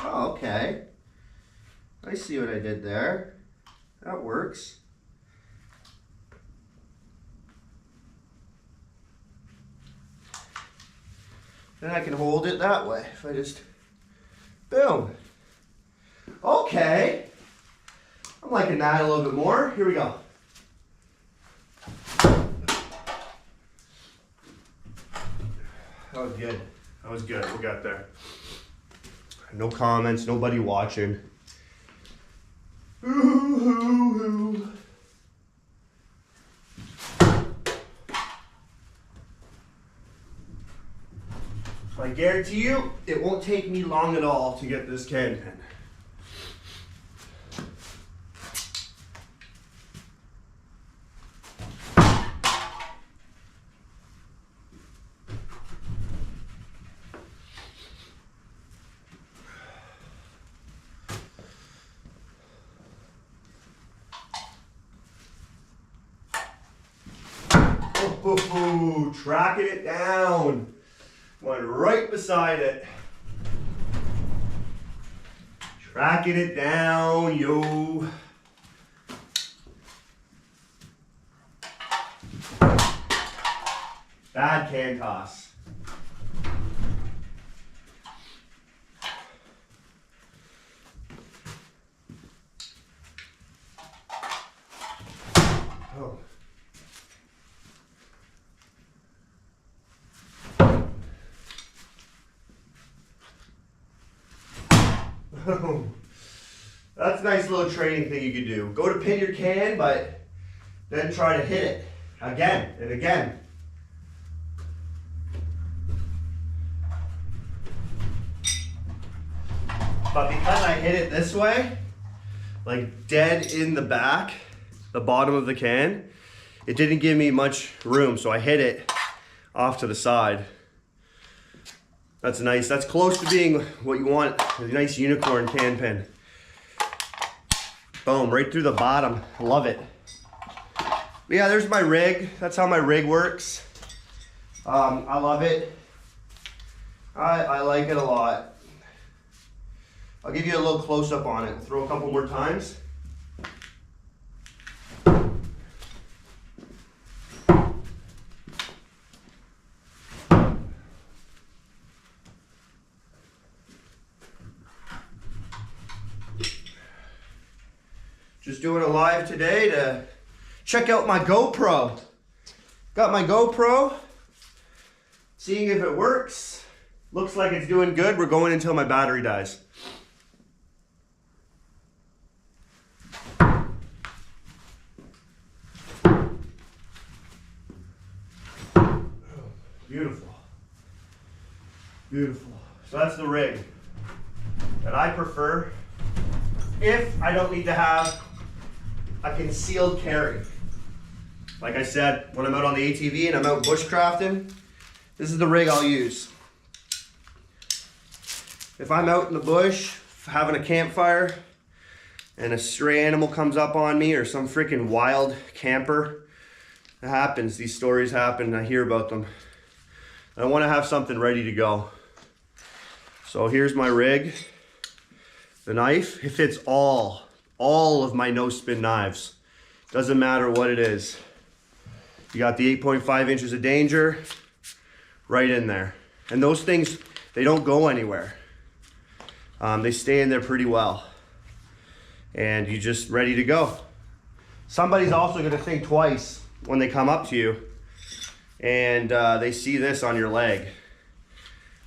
Oh, okay. I see what I did there. That works. Then I can hold it that way. If I just, boom. Okay. I'm liking that a little bit more. Here we go. That was good. That was good. We got there. No comments, nobody watching. Ooh. I guarantee you, it won't take me long at all to get this can pin. Oh, tracking it down. Went right beside it. Tracking it down, yo. Bad can toss. Oh. That's a nice little training thing you could do. Go to pin your can, but then try to hit it again and again. But because I hit it this way, like dead in the back, the bottom of the can, it didn't give me much room, so I hit it off to the side. That's nice. That's close to being what you want, a nice unicorn can pin. Boom, right through the bottom. Love it. But yeah, there's my rig. That's how my rig works. I love it. I like it a lot. I'll give you a little close up on it. Throw a couple more times. Just doing a live today to check out my GoPro. Got my GoPro, seeing if it works. Looks like it's doing good. We're going until my battery dies. Beautiful. Beautiful. So that's the rig that I prefer if I don't need to have a concealed carry. Like I said, when I'm out on the ATV and I'm out bushcrafting, this is the rig I'll use. If I'm out in the bush having a campfire and a stray animal comes up on me or some freaking wild camper, it happens. These stories happen. I hear about them. I want to have something ready to go. So here's my rig. The knife, it fits all of my no-spin knives. Doesn't matter what it is. You got the 8.5 inches of danger right in there. And those things, they don't go anywhere. They stay in there pretty well. And you're just ready to go. Somebody's also gonna think twice when they come up to you and they see this on your leg.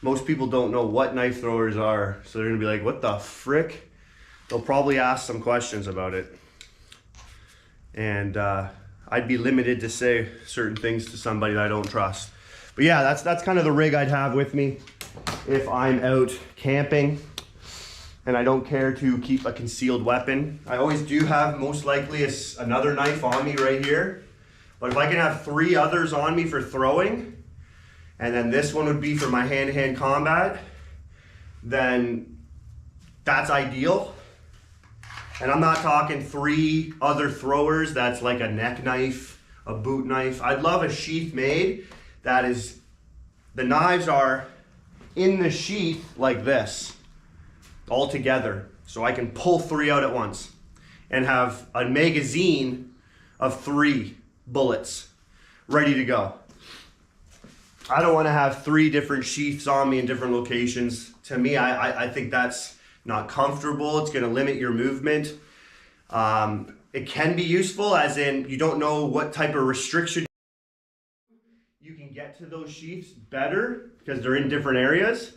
Most people don't know what knife throwers are, so they're gonna be like, what the frick? They'll probably ask some questions about it. And I'd be limited to say certain things to somebody that I don't trust. But yeah, that's kind of the rig I'd have with me if I'm out camping and I don't care to keep a concealed weapon. I always do have most likely another knife on me right here. But if I can have 3 others on me for throwing, and then this one would be for my hand-to-hand combat, then that's ideal. And I'm not talking 3 other throwers that's like a neck knife, a boot knife. I'd love a sheath made that is, the knives are in the sheath like this, all together. So I can pull 3 out at once and have a magazine of 3 bullets ready to go. I don't want to have 3 different sheaths on me in different locations. To me, I think that's not comfortable. It's going to limit your movement. It can be useful, as in you don't know what type of restriction you can get to those sheaths better because they're in different areas.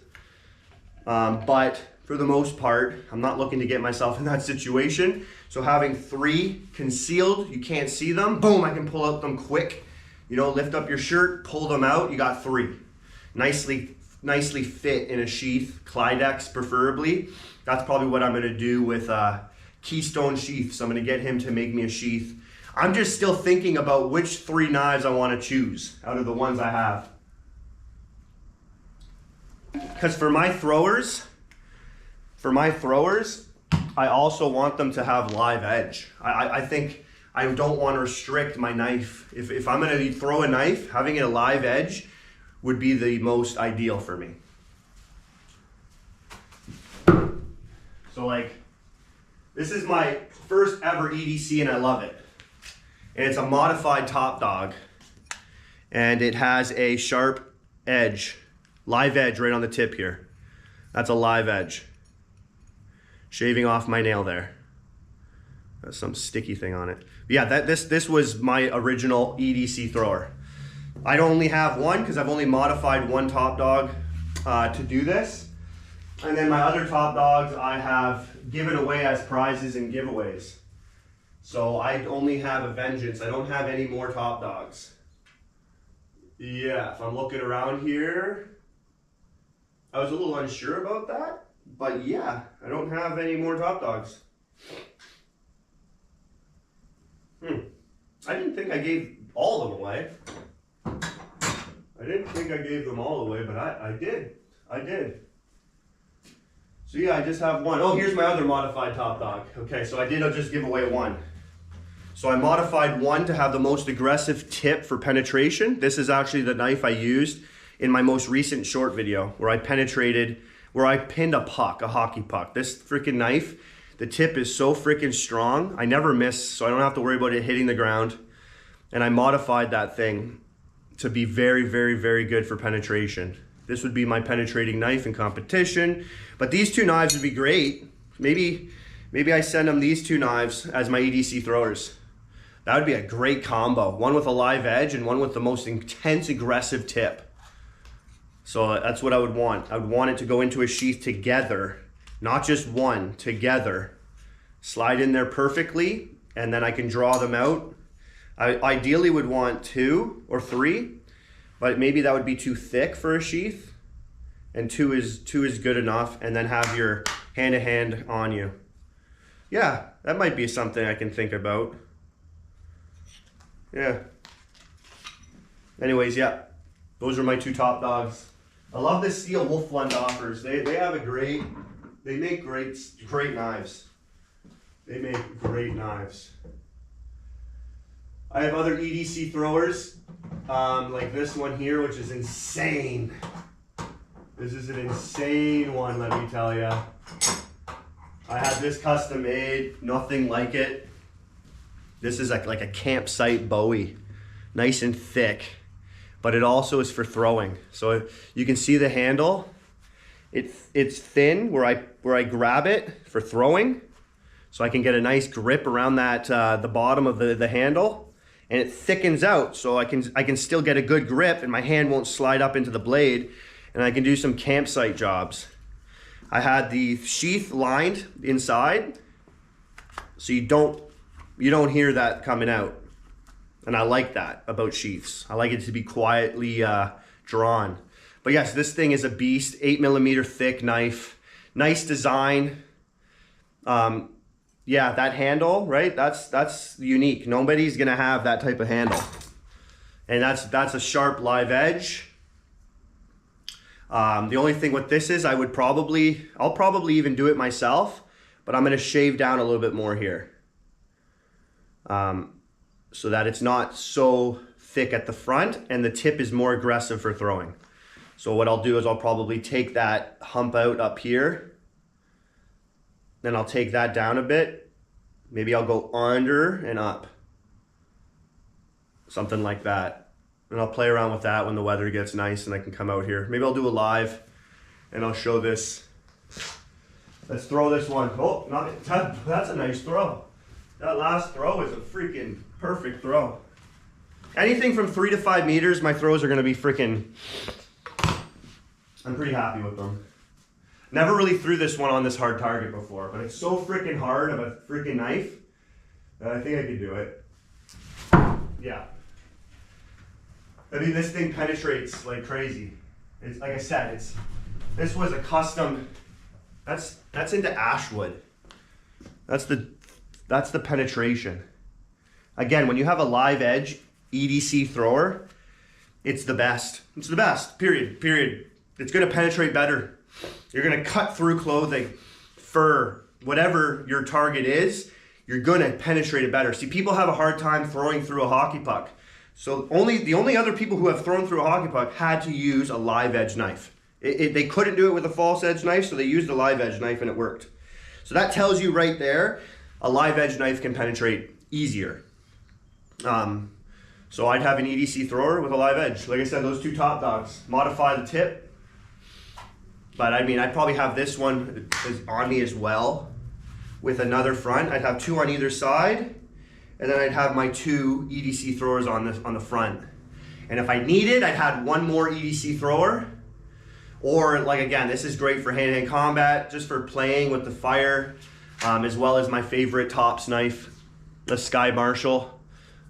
But for the most part, I'm not looking to get myself in that situation. So having 3 concealed, you can't see them, boom, I can pull out them quick. You know, lift up your shirt, pull them out, you got 3. Nicely fit in a sheath, Clydex preferably. That's probably what I'm gonna do with Keystone sheaths. I'm gonna get him to make me a sheath. I'm just still thinking about which 3 knives I wanna choose out of the ones I have. Because for my throwers, I also want them to have live edge. I think I don't want to restrict my knife. If I'm going to throw a knife, having it a live edge would be the most ideal for me. So like, this is my first ever EDC and I love it. And it's a modified top dog. And it has a sharp edge, live edge right on the tip here. That's a live edge. Shaving off my nail there. That's some sticky thing on it. But yeah, this was my original EDC thrower. I only have one because I've only modified one top dog to do this. And then my other top dogs I have given away as prizes and giveaways. So I only have a Vengeance. I don't have any more top dogs. Yeah, if I'm looking around here, I was a little unsure about that. But yeah, I don't have any more top dogs. I didn't think I gave all of them away. I didn't think I gave them all away, but I did. I did. So yeah, I just have one. Oh, here's my other modified top dog. Okay, so I'll just give away one. So I modified one to have the most aggressive tip for penetration. This is actually the knife I used in my most recent short video where I pinned a puck, a hockey puck. This freaking knife, the tip is so freaking strong. I never miss, so I don't have to worry about it hitting the ground. And I modified that thing to be very, very, very good for penetration. This would be my penetrating knife in competition. But these 2 knives would be great. Maybe I send them these 2 knives as my EDC throwers. That would be a great combo. One with a live edge and one with the most intense aggressive tip. So that's what I would want. I would want it to go into a sheath together, not just one, together. Slide in there perfectly, and then I can draw them out. I ideally would want 2 or 3, but maybe that would be too thick for a sheath, and two is good enough, and then have your hand-to-hand on you. Yeah, that might be something I can think about. Yeah. Anyways, yeah, those are my two top dogs. I love the Steel Wolf Lund offers. They have a great, they make great knives. They make great knives. I have other EDC throwers, like this one here, which is insane. This is an insane one, let me tell you. I had this custom made, nothing like it. This is like a campsite Bowie, nice and thick. But it also is for throwing. So you can see the handle. It's thin where I grab it for throwing, so I can get a nice grip around that the bottom of the handle, and it thickens out so I can still get a good grip and my hand won't slide up into the blade, and I can do some campsite jobs. I had the sheath lined inside, so you don't hear that coming out. And I like that about sheaths. I like it to be quietly drawn. But yes, this thing is a beast, 8mm thick knife. Nice design. Yeah, that handle, right? That's unique. Nobody's gonna have that type of handle. And that's a sharp live edge. The only thing with this is I'll probably even do it myself, but I'm gonna shave down a little bit more here. So that it's not so thick at the front and the tip is more aggressive for throwing. So what I'll do is I'll probably take that hump out up here, then I'll take that down a bit. Maybe I'll go under and up, something like that. And I'll play around with that when the weather gets nice and I can come out here. Maybe I'll do a live and I'll show this. Let's throw this one. Oh, that's a nice throw. That last throw is a freaking perfect throw. Anything from 3 to 5 meters, my throws are gonna be freaking, I'm pretty happy with them. Never really threw this one on this hard target before, but it's so freaking hard of a freaking knife that I think I could do it. Yeah. I mean, this thing penetrates like crazy. It's like I said, this was a custom, that's into Ashwood. That's the penetration. Again, when you have a live edge EDC thrower, it's the best. It's the best, period. It's gonna penetrate better. You're gonna cut through clothing, fur, whatever your target is, you're gonna penetrate it better. See, people have a hard time throwing through a hockey puck. So the only other people who have thrown through a hockey puck had to use a live edge knife. They couldn't do it with a false edge knife, so they used a live edge knife and it worked. So that tells you right there, a live edge knife can penetrate easier. So I'd have an EDC thrower with a live edge. Like I said, those two top dogs. Modify the tip. But I mean, I'd probably have this one on me as well with another front. I'd have two on either side, and then I'd have my two EDC throwers on the front. And if I needed, I'd have one more EDC thrower. Or like, again, this is great for hand-to-hand combat, just for playing with the fire, as well as my favorite tops knife, the Sky Marshall.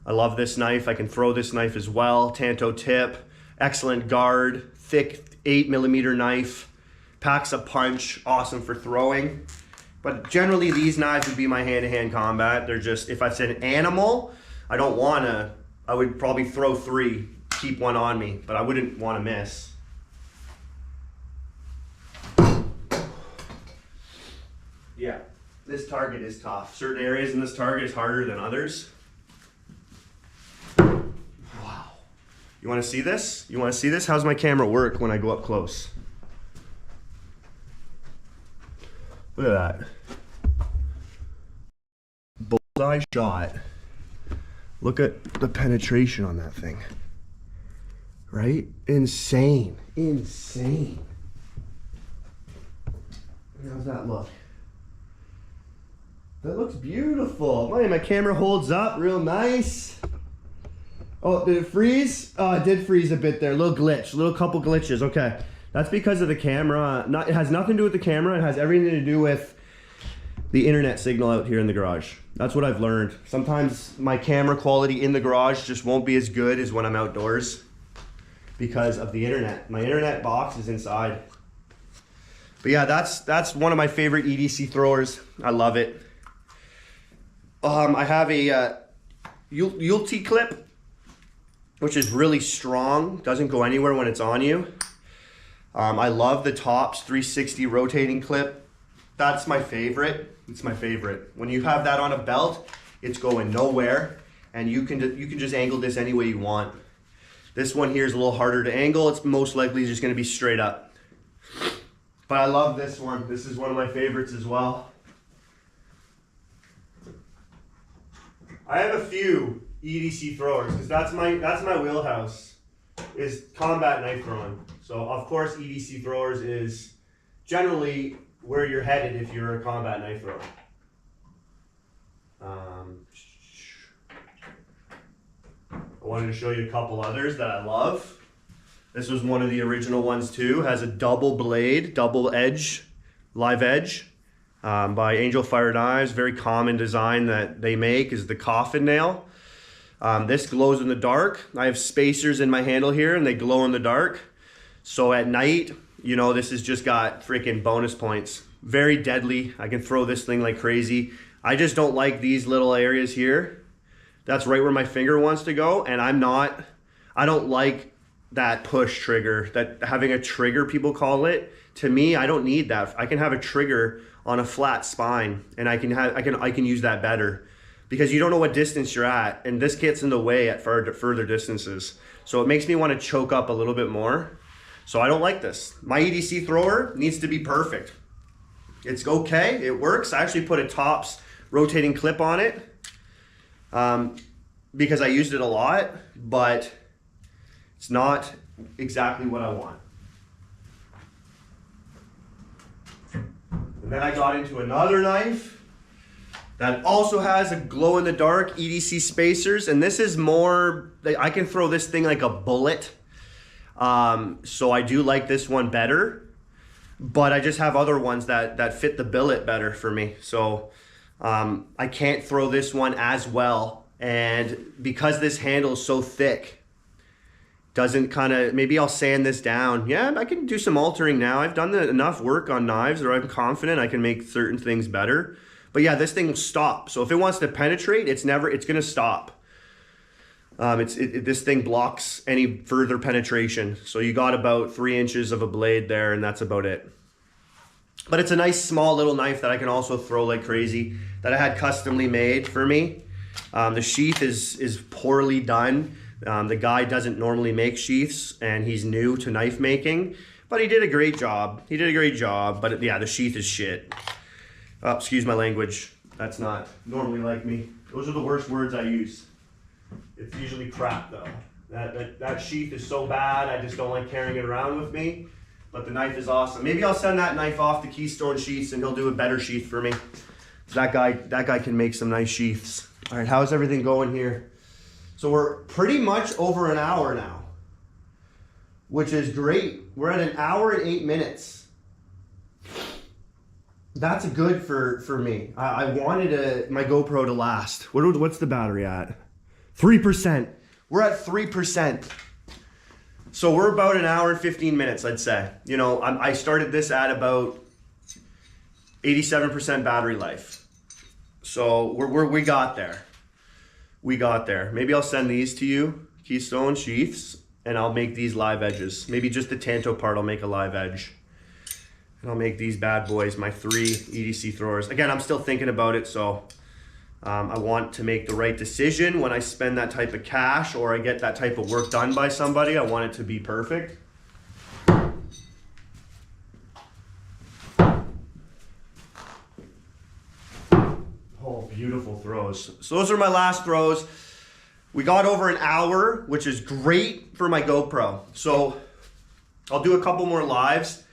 I love this knife. I can throw this knife as well. Tanto tip, excellent guard, thick 8mm knife, packs a punch, awesome for throwing. But generally these knives would be my hand-to-hand combat. They're just, if it's an animal, I would probably throw 3, keep one on me, but I wouldn't want to miss. Yeah, this target is tough. Certain areas in this target is harder than others. Wow. You want to see this? You want to see this? How's my camera work when I go up close? Look at that. Bullseye shot. Look at the penetration on that thing. Right? Insane. Insane. How's that look? That looks beautiful. Man, my camera holds up real nice. Oh, did it freeze? Oh, it did freeze a bit there. A little glitch, couple glitches. Okay, that's because of the camera. It has nothing to do with the camera. It has everything to do with the internet signal out here in the garage. That's what I've learned. Sometimes my camera quality in the garage just won't be as good as when I'm outdoors. because of the internet. My internet box is inside. But yeah, that's one of my favorite EDC throwers. I love it. I have a Ulti clip, which is really strong, doesn't go anywhere when it's on you. I love the Tops 360 rotating clip. That's my favorite. It's my favorite. When you have that on a belt, it's going nowhere, and you can just angle this any way you want. This one here is a little harder to angle. It's most likely just going to be straight up. But I love this one. This is one of my favorites as well. I have a few EDC throwers because that's my wheelhouse, is combat knife throwing. So of course EDC throwers is generally where you're headed if you're a combat knife thrower. I wanted to show you a couple others that I love. This was one of the original ones too. Has a double blade, double edge, live edge, by Angel Fire Knives. Very common design that they make is the coffin nail. This glows in the dark. I have spacers in my handle here and they glow in the dark. So at night, you know, this has just got freaking bonus points. Very deadly. I can throw this thing like crazy. I just don't like these little areas here. That's right where my finger wants to go, and I don't like that push trigger, that having a trigger people call it. To me, I don't need that. I can have a trigger on a flat spine and I can use that better, because you don't know what distance you're at, and this gets in the way at further distances. So it makes me want to choke up a little bit more. So I don't like this. My EDC thrower needs to be perfect. It's okay, it works. I actually put a Tops rotating clip on it because I used it a lot, but it's not exactly what I want. And then I got into another knife that also has a glow-in-the-dark EDC spacers, and this is more, I can throw this thing like a bullet. So I do like this one better, but I just have other ones that fit the billet better for me. So I can't throw this one as well, and because this handle is so thick, doesn't maybe I'll sand this down. Yeah, I can do some altering now. I've done enough work on knives where I'm confident I can make certain things better. But yeah, this thing will stop. So if it wants to penetrate, it's gonna stop. This thing blocks any further penetration. So you got about 3 inches of a blade there, and that's about it. But it's a nice small little knife that I can also throw like crazy, that I had customly made for me. The sheath is poorly done. The guy doesn't normally make sheaths, and he's new to knife making, but he did a great job. But yeah, the sheath is shit. Excuse my language. That's not normally like me. Those are the worst words I use. It's usually crap though. That sheath is so bad, I just don't like carrying it around with me. But the knife is awesome. Maybe I'll send that knife off to Keystone Sheaths and he'll do a better sheath for me. That guy can make some nice sheaths. All right, how's everything going here? So we're pretty much over an hour now, which is great. We're at 1 hour and 8 minutes. That's good for me. I wanted my GoPro to last. What's the battery at? 3%. We're at 3%. So we're about 1 hour and 15 minutes, I'd say. You know, I started this at about 87% battery life. So we got there. We got there. Maybe I'll send these to you, Keystone Sheaths, and I'll make these live edges. Maybe just the Tanto part I'll make a live edge. And I'll make these bad boys my 3 EDC throwers. Again, I'm still thinking about it, so I want to make the right decision when I spend that type of cash or I get that type of work done by somebody. I want it to be perfect. Oh, beautiful throws. So those are my last throws. We got over 1 hour, which is great for my GoPro. So I'll do a couple more lives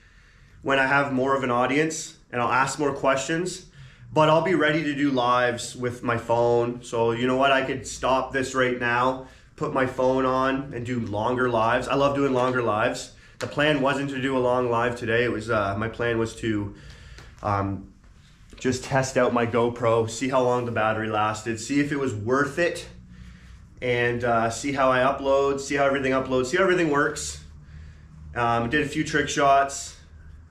when I have more of an audience, and I'll ask more questions. But I'll be ready to do lives with my phone. So you know what? I could stop this right now, put my phone on, and do longer lives. I love doing longer lives. The plan wasn't to do a long live today. It was my plan was to just test out my GoPro, see how long the battery lasted, see if it was worth it and see how I upload, see how everything uploads, see how everything works. Did a few trick shots.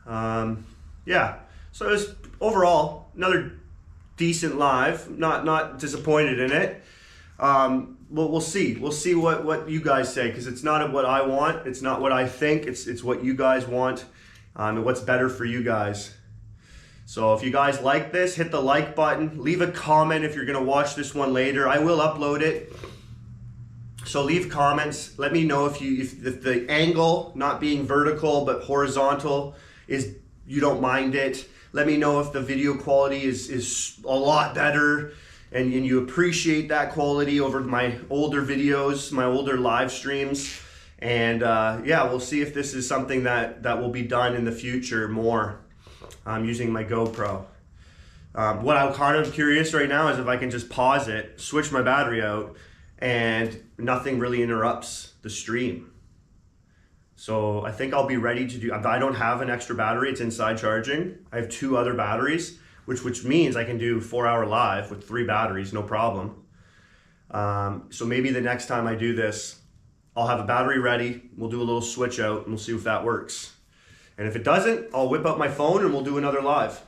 Yeah, so it was overall another decent live. Not disappointed in it. We'll see. We'll see what you guys say, because it's not what I want. It's not what I think. It's what you guys want, and what's better for you guys. So if you guys like this, hit the like button. Leave a comment if you're gonna watch this one later. I will upload it. So leave comments. Let me know if the angle, not being vertical but horizontal, is you don't mind it. Let me know if the video quality is a lot better and you appreciate that quality over my older videos, my older live streams. And yeah, we'll see if this is something that will be done in the future more using my GoPro. What I'm kind of curious right now is if I can just pause it, switch my battery out, and nothing really interrupts the stream. So I think I'll be ready to do, I don't have an extra battery, it's inside charging. I have 2 other batteries, which means I can do 4-hour live with 3 batteries, no problem. So maybe the next time I do this, I'll have a battery ready, we'll do a little switch out and we'll see if that works. And if it doesn't, I'll whip out my phone and we'll do another live.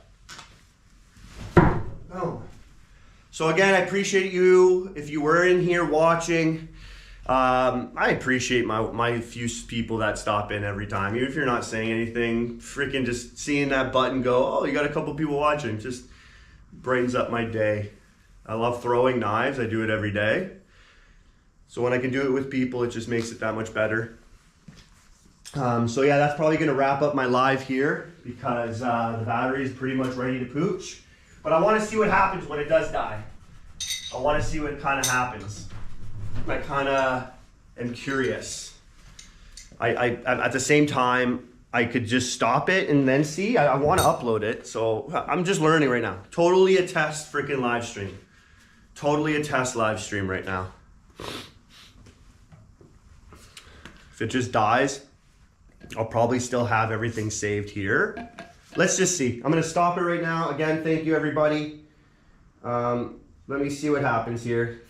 Oh. So again, I appreciate you, if you were in here watching. I appreciate my few people that stop in every time, even if you're not saying anything. Freaking just seeing that button go, oh, you got a couple people watching, just brightens up my day. I love throwing knives, I do it every day. So when I can do it with people, it just makes it that much better. So yeah, that's probably gonna wrap up my live here, because the battery is pretty much ready to pooch. But I wanna see what happens when it does die. I wanna see what kind of happens. I kind of am curious. I at the same time, I could just stop it and then see. I want to upload it, so I'm just learning right now. Totally a test freaking live stream. Totally a test live stream right now. If it just dies, I'll probably still have everything saved here. Let's just see. I'm gonna stop it right now. Again, thank you everybody. Let me see what happens here.